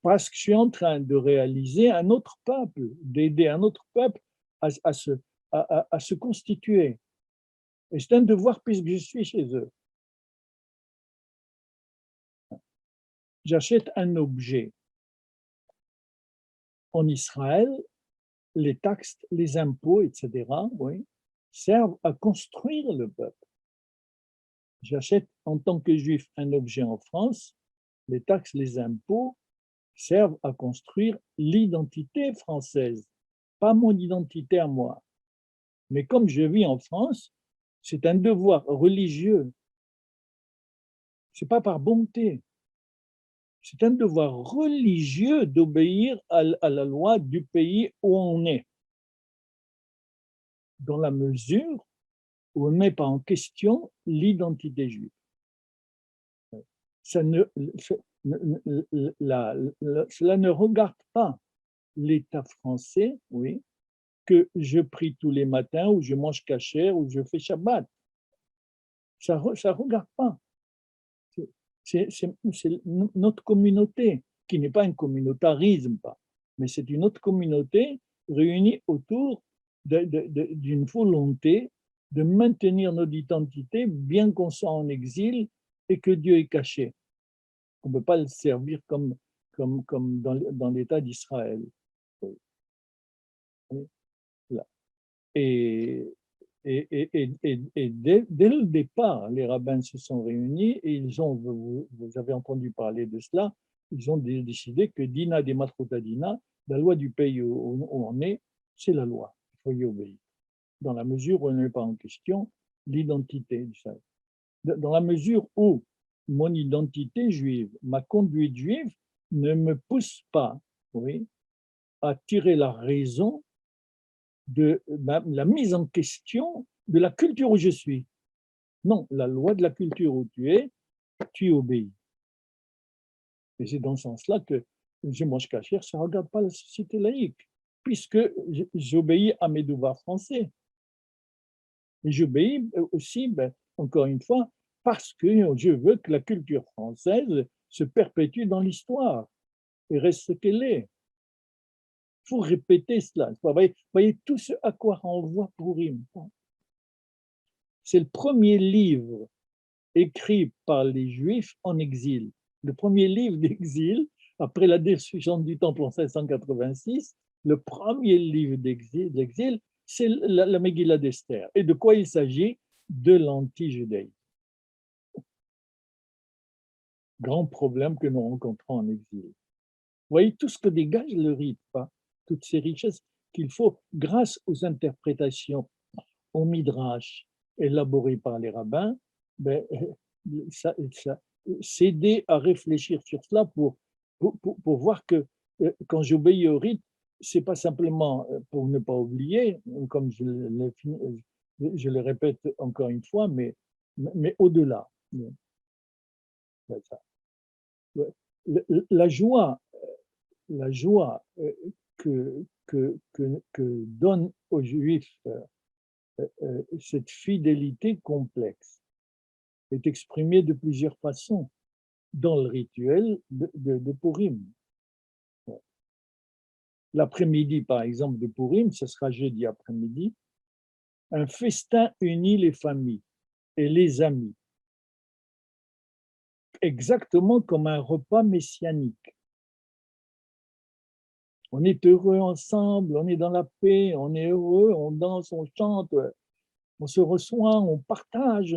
Parce que je suis en train de réaliser un autre peuple, d'aider un autre peuple à se constituer. Et c'est un devoir puisque je suis chez eux. J'achète un objet. En Israël, les taxes, les impôts, etc., oui, servent à construire le peuple. J'achète en tant que juif un objet en France, les taxes, les impôts servent à construire l'identité française, pas mon identité à moi. Mais comme je vis en France, c'est un devoir religieux. Ce n'est pas par bonté. C'est un devoir religieux d'obéir à la loi du pays où on est, dans la mesure où on ne met pas en question l'identité juive. Ça ne, cela ne regarde pas l'État français, oui, que je prie tous les matins, ou je mange cachère, ou je fais Shabbat. Ça ne regarde pas. C'est notre communauté, qui n'est pas un communautarisme, mais c'est une autre communauté réunie autour d'une volonté de maintenir notre identité, bien qu'on soit en exil et que Dieu est caché. On ne peut pas le servir comme dans l'État d'Israël. Et, dès le départ, les rabbins se sont réunis et vous avez entendu parler de cela, ils ont décidé que Dina des Matrotadina, la loi du pays où on est, c'est la loi. Il faut y obéir. Dans la mesure où on ne met pas en question l'identité d'Israël. Dans la mesure où mon identité juive, ma conduite juive ne me pousse pas, oui, à tirer la raison de la mise en question de la culture où je suis. Non, la loi de la culture où tu obéis. Et c'est dans ce sens-là que je mange cachère, ça ne regarde pas la société laïque, puisque j'obéis à mes devoirs français. Et j'obéis aussi, encore une fois, parce que je veux que la culture française se perpétue dans l'histoire et reste ce qu'elle est. Il faut répéter cela. Vous voyez tout ce à quoi renvoie Purim. C'est le premier livre écrit par les Juifs en exil. Le premier livre d'exil, après la destruction du temple en 586, le premier livre d'exil, c'est la Megillah d'Esther. Et de quoi il s'agit? De l'anti-judaïsme. Grand problème que nous rencontrons en exil. Vous voyez tout ce que dégage le rite, toutes ces richesses qu'il faut, grâce aux interprétations, au midrash élaboré par les rabbins, s'aider à réfléchir sur cela pour voir que quand j'obéis au rite, c'est pas simplement pour ne pas oublier, comme je le répète encore une fois, mais au-delà. La joie que donne aux Juifs cette fidélité complexe est exprimée de plusieurs façons dans le rituel de Purim. L'après-midi, par exemple, de Purim, ce sera jeudi après-midi, un festin unit les familles et les amis, exactement comme un repas messianique. On est heureux ensemble, on est dans la paix, on est heureux, on danse, on chante, on se reçoit, on partage,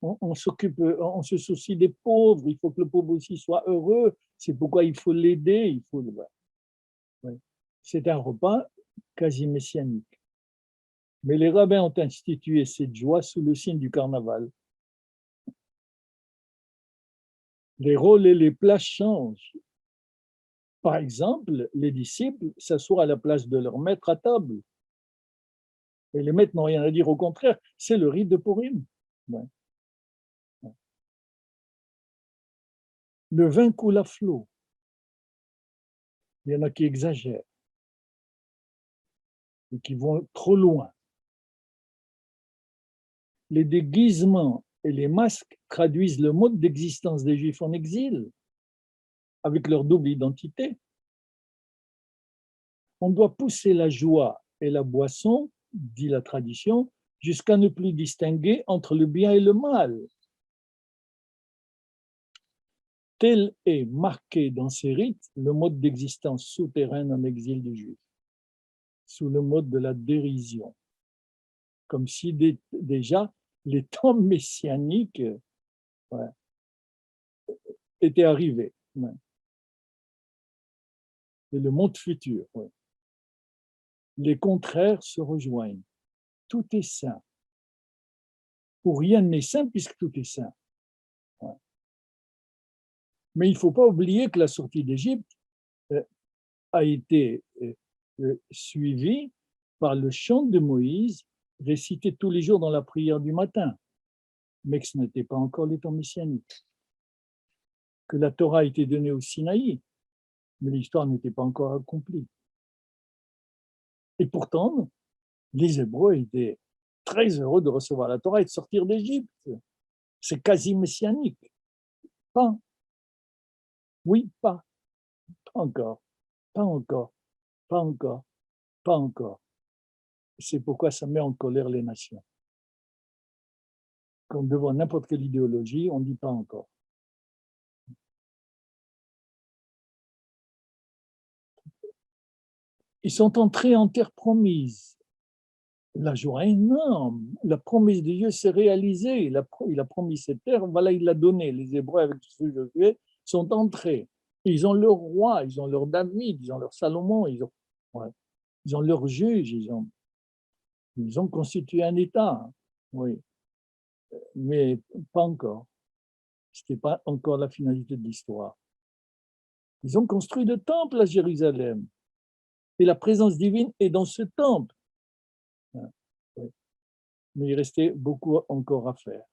on s'occupe, on se soucie des pauvres, il faut que le pauvre aussi soit heureux, c'est pourquoi il faut l'aider, il faut... Ouais. C'est un repas quasi messianique. Mais les rabbins ont institué cette joie sous le signe du carnaval. Les rôles et les places changent. Par exemple, les disciples s'assoient à la place de leur maître à table. Et les maîtres n'ont rien à dire, au contraire, c'est le rite de Purim. Ouais. Le vin coule à flot. Il y en a qui exagèrent et qui vont trop loin. Les déguisements et les masques traduisent le mode d'existence des Juifs en exil, avec leur double identité. On doit pousser la joie et la boisson, dit la tradition, jusqu'à ne plus distinguer entre le bien et le mal. Tel est marqué dans ces rites le mode d'existence souterraine en exil du Juif, sous le mode de la dérision, comme si déjà les temps messianiques étaient arrivés. Et le monde futur. Les contraires se rejoignent. Tout est saint. Ou rien n'est saint puisque tout est saint. Mais il ne faut pas oublier que la sortie d'Égypte a été suivie par le chant de Moïse, récité tous les jours dans la prière du matin, mais que ce n'était pas encore les temps messianiques. Que la Torah a été donnée au Sinaï, mais l'histoire n'était pas encore accomplie. Et pourtant, les Hébreux étaient très heureux de recevoir la Torah et de sortir d'Égypte. C'est quasi messianique. Pas. Oui, pas. Pas encore. Pas encore. Pas encore. Pas encore. C'est pourquoi ça met en colère les nations. Quand devant n'importe quelle idéologie, on ne dit pas encore. Ils sont entrés en terre promise. La joie énorme. La promesse de Dieu s'est réalisée. Il a promis cette terre, voilà, il l'a donnée. Les Hébreux, avec ce Josué, sont entrés. Ils ont leur roi, ils ont leur David, ils ont leur Salomon, ils ont leur juge, ils ont constitué un État. Oui, mais pas encore. Ce n'était pas encore la finalité de l'histoire. Ils ont construit le temple à Jérusalem. Et la présence divine est dans ce temple. Mais il restait beaucoup encore à faire.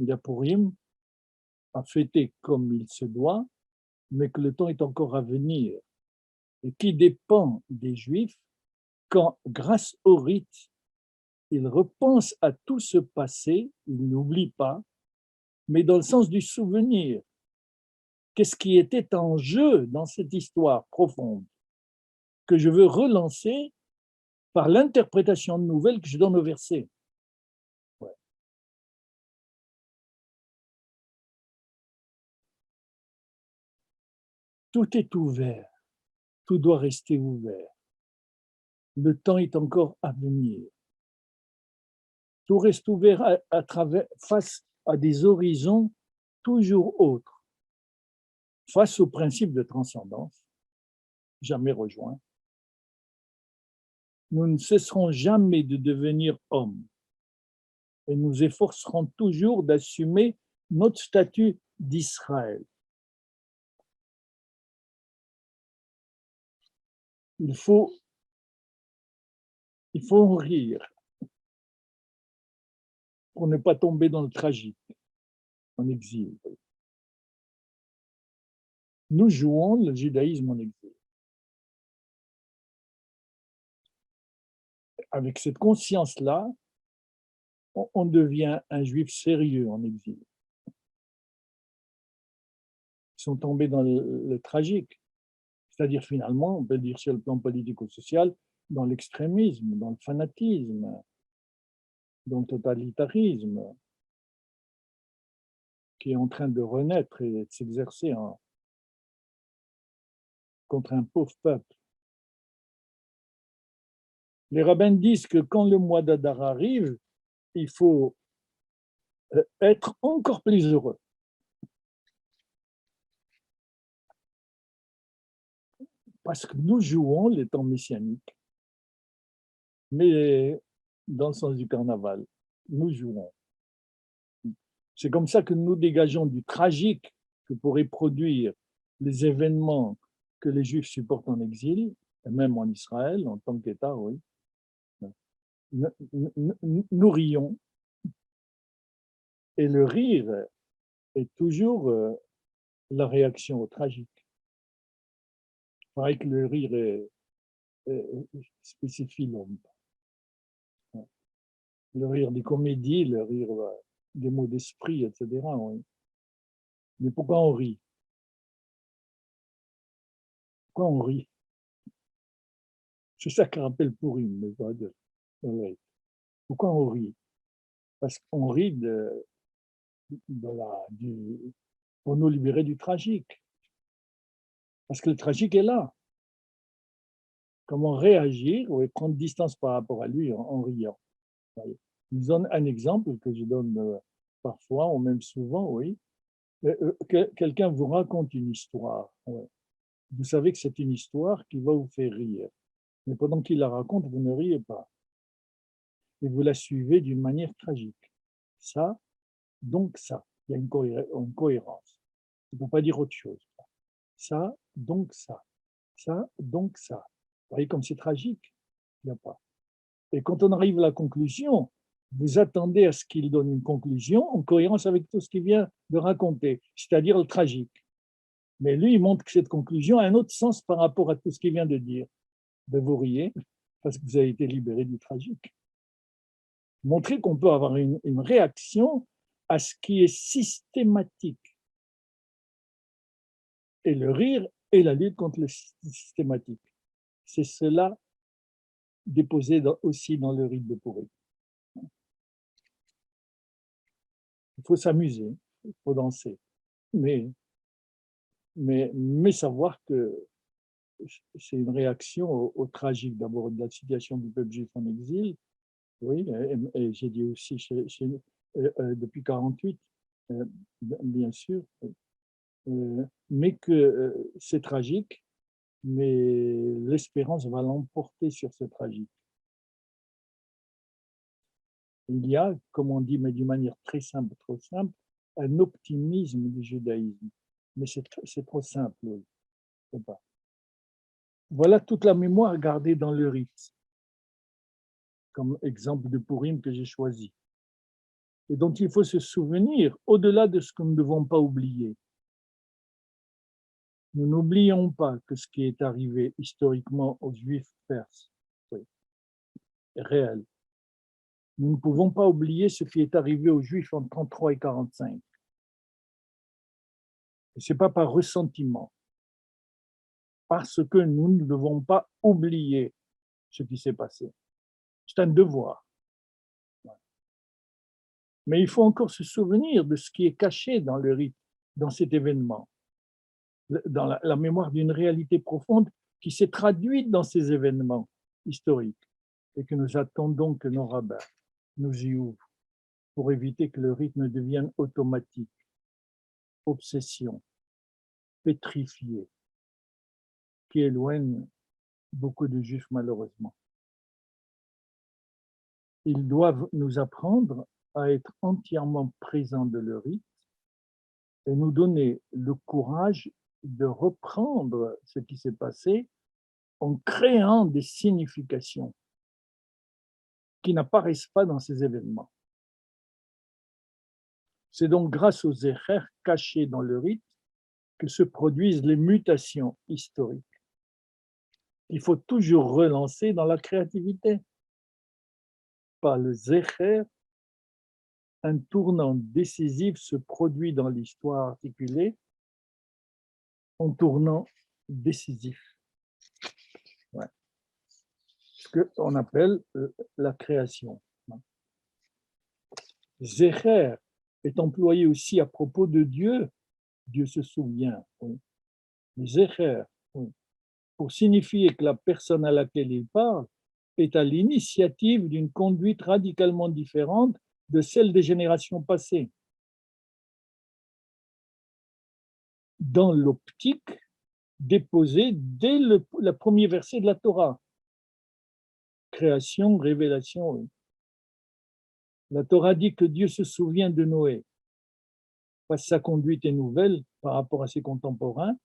Il y a Purim à fêter comme il se doit, mais que le temps est encore à venir et qui dépend des Juifs quand, grâce au rite, ils repensent à tout ce passé, ils n'oublient pas, mais dans le sens du souvenir. Qu'est-ce qui était en jeu dans cette histoire profonde que je veux relancer par l'interprétation nouvelle que je donne au verset. Tout est ouvert, tout doit rester ouvert. Le temps est encore à venir. Tout reste ouvert face à des horizons toujours autres, face au principe de transcendance, jamais rejoint. Nous ne cesserons jamais de devenir hommes et nous efforcerons toujours d'assumer notre statut d'Israël. Il faut en rire pour ne pas tomber dans le tragique, en exil. Nous jouons le judaïsme en exil. Avec cette conscience-là, on devient un juif sérieux en exil. Ils sont tombés dans le tragique. C'est-à-dire, finalement, on peut dire sur le plan politico-social, dans l'extrémisme, dans le fanatisme, dans le totalitarisme, qui est en train de renaître et de s'exercer contre un pauvre peuple. Les rabbins disent que quand le mois d'Adar arrive, il faut être encore plus heureux. Parce que nous jouons les temps messianiques, mais dans le sens du carnaval, nous jouons. C'est comme ça que nous dégageons du tragique que pourraient produire les événements que les Juifs supportent en exil, et même en Israël, en tant qu'État, oui. Nous rions, et le rire est toujours la réaction au tragique. Il paraît que le rire spécifie l'homme. Le rire des comédies, le rire des mots d'esprit, etc. Oui. Mais pourquoi on rit? Pourquoi on rit? C'est ça qu'on rappelle Pourim, mais pas de. Pourquoi on rit? Parce qu'on rit pour nous libérer du tragique. Parce que le tragique est là. Comment réagir ou prendre distance par rapport à lui en riant. Je vous donne un exemple que je donne parfois, ou même souvent, oui. Quelqu'un vous raconte une histoire. Ouais. Vous savez que c'est une histoire qui va vous faire rire. Mais pendant qu'il la raconte, vous ne riez pas. Et vous la suivez d'une manière tragique. Ça, donc ça. Il y a une cohérence. On ne peut pas dire autre chose. Ça, donc ça. Ça, donc ça. Vous voyez comme c'est tragique? Il n'y a pas. Et quand on arrive à la conclusion, vous attendez à ce qu'il donne une conclusion en cohérence avec tout ce qu'il vient de raconter, c'est-à-dire le tragique. Mais lui, il montre que cette conclusion a un autre sens par rapport à tout ce qu'il vient de dire. Ben, vous riez parce que vous avez été libéré du tragique. Montrer qu'on peut avoir une réaction à ce qui est systématique. Et le rire est la lutte contre le systématique. C'est cela déposé aussi dans le rite de Pourim. Il faut s'amuser, il faut danser, mais savoir que c'est une réaction au tragique d'abord de la situation du peuple juif en exil, oui, et j'ai dit aussi depuis 48, bien sûr, mais que c'est tragique, mais l'espérance va l'emporter sur ce tragique. Il y a, comme on dit, mais d'une manière très simple, trop simple, un optimisme du judaïsme. Mais c'est trop simple, oui. Pas. Voilà toute la mémoire gardée dans le rite, comme exemple de Pourim que j'ai choisi, et dont il faut se souvenir au-delà de ce que nous ne devons pas oublier. Nous n'oublions pas que ce qui est arrivé historiquement aux Juifs perses est réel. Nous ne pouvons pas oublier ce qui est arrivé aux Juifs en 33 et 45. Et ce n'est pas par ressentiment, parce que nous ne devons pas oublier ce qui s'est passé. C'est un devoir. Mais il faut encore se souvenir de ce qui est caché dans le rite, dans cet événement, dans la mémoire d'une réalité profonde qui s'est traduite dans ces événements historiques et que nous attendons que nos rabbins nous y ouvrent pour éviter que le rite ne devienne automatique, obsession, pétrifié, qui éloigne beaucoup de Juifs malheureusement. Ils doivent nous apprendre à être entièrement présents de le rite et nous donner le courage de reprendre ce qui s'est passé en créant des significations qui n'apparaissent pas dans ces événements. C'est donc grâce aux zecher cachés dans le rite que se produisent les mutations historiques. Il faut toujours relancer dans la créativité. Par le zecher, un tournant décisif se produit dans l'histoire articulée, un tournant décisif. Ouais. Ce qu'on appelle la création. Zecher est employé aussi à propos de Dieu. Dieu se souvient. Oui. Zecher, oui. pour signifier que la personne à laquelle il parle est à l'initiative d'une conduite radicalement différente de celle des générations passées. Dans l'optique déposée dès le premier verset de la Torah. Création, révélation. La Torah dit que Dieu se souvient de Noé, parce que sa conduite est nouvelle par rapport à ses contemporains,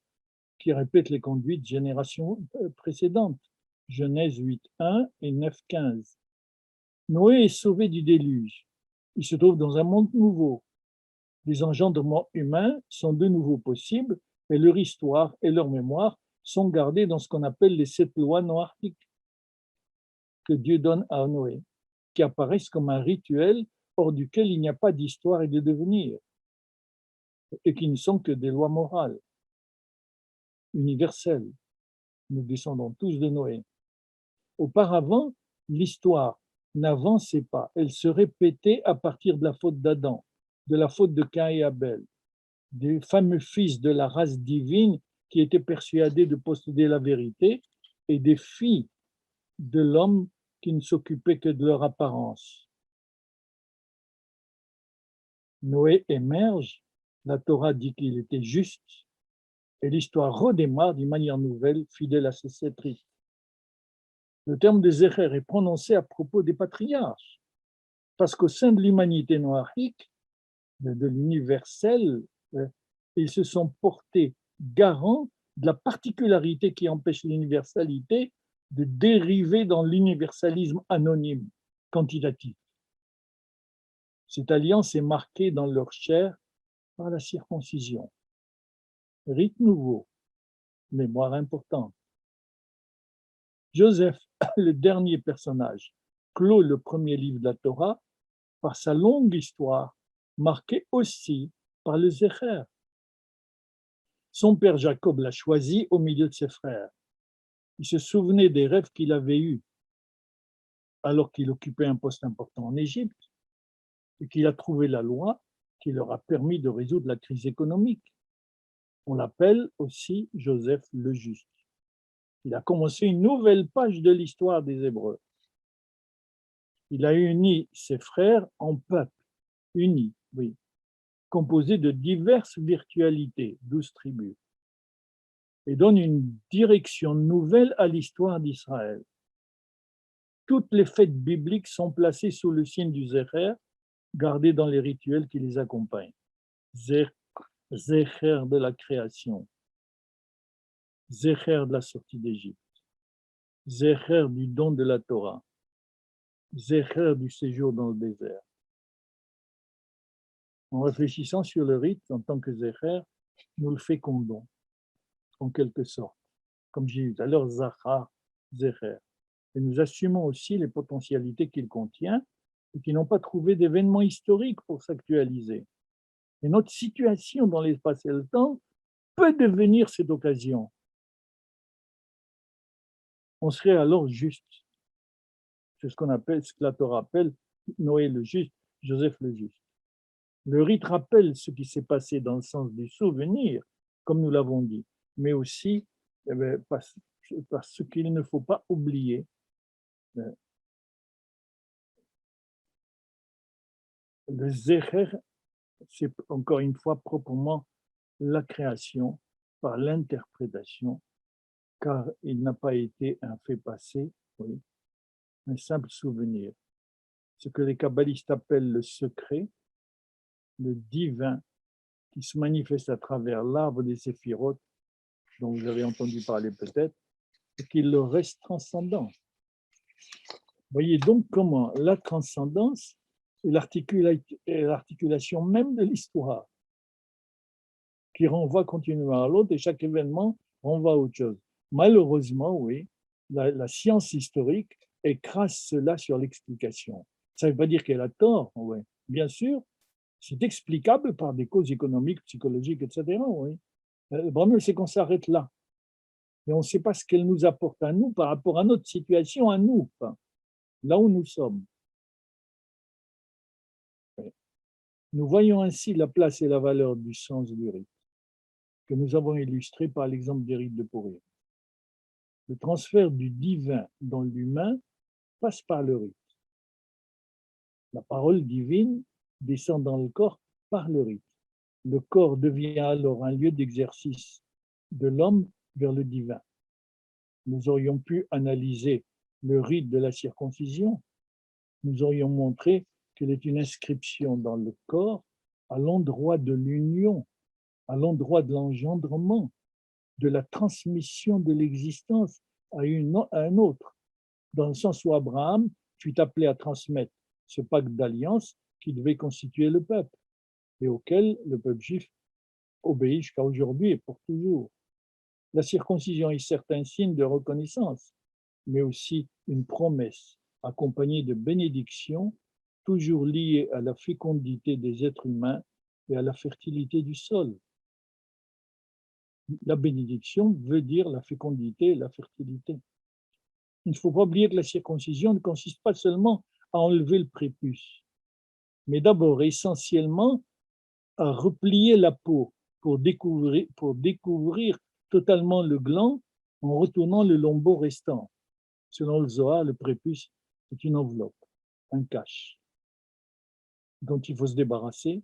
qui répètent les conduites générations précédentes. Genèse 8.1 et 9.15. Noé est sauvé du déluge. Il se trouve dans un monde nouveau. Les engendrements humains sont de nouveau possibles et leur histoire et leur mémoire sont gardées dans ce qu'on appelle les 7 lois noachiques que Dieu donne à Noé, qui apparaissent comme un rituel hors duquel il n'y a pas d'histoire et de devenir, et qui ne sont que des lois morales, universelles. Nous descendons tous de Noé. Auparavant, l'histoire n'avançait pas, elle se répétait à partir de la faute d'Adam, de la faute de Caïn et Abel, des fameux fils de la race divine qui étaient persuadés de posséder la vérité et des filles de l'homme qui ne s'occupaient que de leur apparence. Noé émerge, la Torah dit qu'il était juste, et l'histoire redémarre d'une manière nouvelle, fidèle à ses rites. Le terme de Zecher est prononcé à propos des patriarches, parce qu'au sein de l'humanité noachique, de l'universel, ils se sont portés garants de la particularité qui empêche l'universalité de dériver dans l'universalisme anonyme, quantitatif. Cette alliance est marquée dans leur chair par la circoncision. Rite nouveau, mémoire importante. Joseph, le dernier personnage, clôt le premier livre de la Torah par sa longue histoire, marquée aussi par le Zecher. Son père Jacob l'a choisi au milieu de ses frères. Il se souvenait des rêves qu'il avait eus alors qu'il occupait un poste important en Égypte et qu'il a trouvé la loi qui leur a permis de résoudre la crise économique. On l'appelle aussi Joseph le Juste. Il a commencé une nouvelle page de l'histoire des Hébreux. Il a uni ses frères en peuple, uni, oui, composé de diverses virtualités, 12 tribus, et donne une direction nouvelle à l'histoire d'Israël. Toutes les fêtes bibliques sont placées sous le signe du Zecher, gardé dans les rituels qui les accompagnent. Zecher de la création, Zecher de la sortie d'Égypte, Zecher du don de la Torah, Zecher du séjour dans le désert. En réfléchissant sur le rite en tant que Zecher, nous le fécondons, en quelque sorte. Comme j'ai dit tout à l'heure, Zachar, Zecher. Et nous assumons aussi les potentialités qu'il contient et qui n'ont pas trouvé d'événements historiques pour s'actualiser. Et notre situation dans l'espace et le temps peut devenir cette occasion. On serait alors juste. C'est ce qu'on appelle, ce que la Torah appelle Noé le juste, Joseph le juste. Le rite rappelle ce qui s'est passé dans le sens du souvenir, comme nous l'avons dit, mais aussi parce qu'il ne faut pas oublier le Zecher, c'est encore une fois proprement la création par l'interprétation, car il n'a pas été un fait passé, oui, un simple souvenir. Ce que les kabbalistes appellent le secret, le divin, qui se manifeste à travers l'arbre des séphirotes, dont vous avez entendu parler peut-être, et qu'il le reste transcendant. Voyez donc comment la transcendance est l'articulation même de l'histoire, qui renvoie continuellement à l'autre, et chaque événement renvoie à autre chose. Malheureusement, oui, la science historique écrase cela sur l'explication. Ça ne veut pas dire qu'elle a tort, oui. Bien sûr, c'est explicable par des causes économiques, psychologiques, etc. Oui. Le problème, c'est qu'on s'arrête là. Et on ne sait pas ce qu'elle nous apporte à nous par rapport à notre situation, à nous, là où nous sommes. Nous voyons ainsi la place et la valeur du sens du rite, que nous avons illustré par l'exemple des rites de Purim. Le transfert du divin dans l'humain passe par le rite. La parole divine descend dans le corps par le rite. Le corps devient alors un lieu d'exercice de l'homme vers le divin. Nous aurions pu analyser le rite de la circoncision. Nous aurions montré qu'elle est une inscription dans le corps à l'endroit de l'union, à l'endroit de l'engendrement, de la transmission de l'existence à un autre, dans le sens où Abraham fut appelé à transmettre ce pacte d'alliance qui devait constituer le peuple et auquel le peuple juif obéit jusqu'à aujourd'hui et pour toujours. La circoncision est certes un signe de reconnaissance, mais aussi une promesse accompagnée de bénédictions, toujours liées à la fécondité des êtres humains et à la fertilité du sol. La bénédiction veut dire la fécondité et la fertilité. Il ne faut pas oublier que la circoncision ne consiste pas seulement à enlever le prépuce, mais d'abord essentiellement à replier la peau pour découvrir totalement le gland en retournant le lambeau restant. Selon le Zohar, le prépuce est une enveloppe, un cache, dont il faut se débarrasser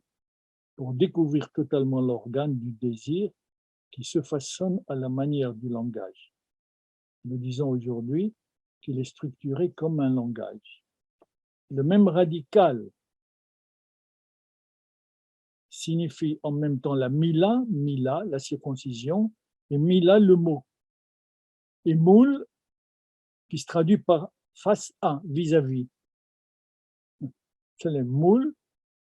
pour découvrir totalement l'organe du désir qui se façonne à la manière du langage. Nous disons aujourd'hui qu'il est structuré comme un langage. Le même radical signifie en même temps la mila, la circoncision, et mila, le mot. Et moul, qui se traduit par face à, vis-à-vis. C'est le moul,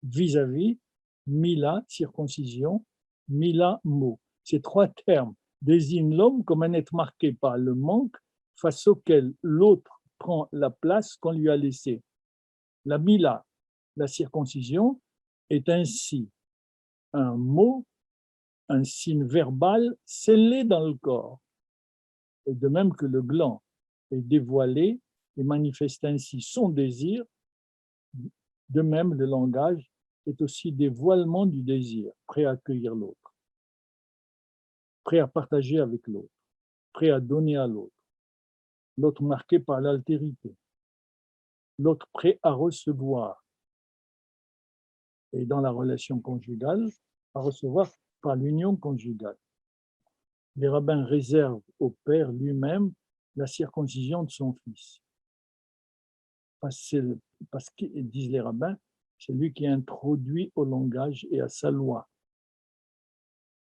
vis-à-vis, mila, circoncision, mila, mot. Ces trois termes désignent l'homme comme un être marqué par le manque face auquel l'autre prend la place qu'on lui a laissée. La mila, la circoncision, est ainsi un mot, un signe verbal scellé dans le corps. Et de même que le gland est dévoilé et manifeste ainsi son désir, de même le langage est aussi dévoilement du désir, prêt à accueillir l'autre, prêt à partager avec l'autre, prêt à donner à l'autre, l'autre marqué par l'altérité, l'autre prêt à recevoir, et dans la relation conjugale, à recevoir par l'union conjugale. Les rabbins réservent au père lui-même la circoncision de son fils. Parce qu'ils disent les rabbins, c'est lui qui introduit au langage et à sa loi.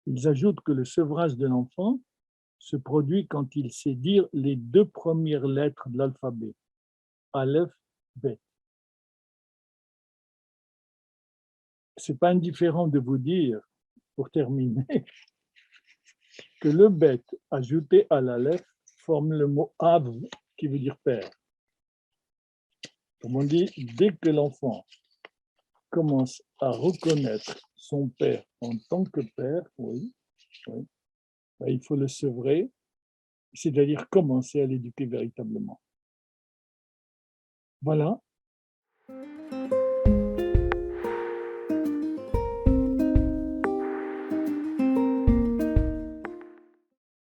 Ils ajoutent que le sevrage de l'enfant se produit quand il sait dire les deux premières lettres de l'alphabet, Aleph, Bet. Ce n'est pas indifférent de vous dire, pour terminer, que le Bet ajouté à l'Aleph forme le mot Av, qui veut dire père. Comme on dit, dès que l'enfant commence à reconnaître son père en tant que père, oui, il faut le sevrer, c'est-à-dire commencer à l'éduquer véritablement. Voilà,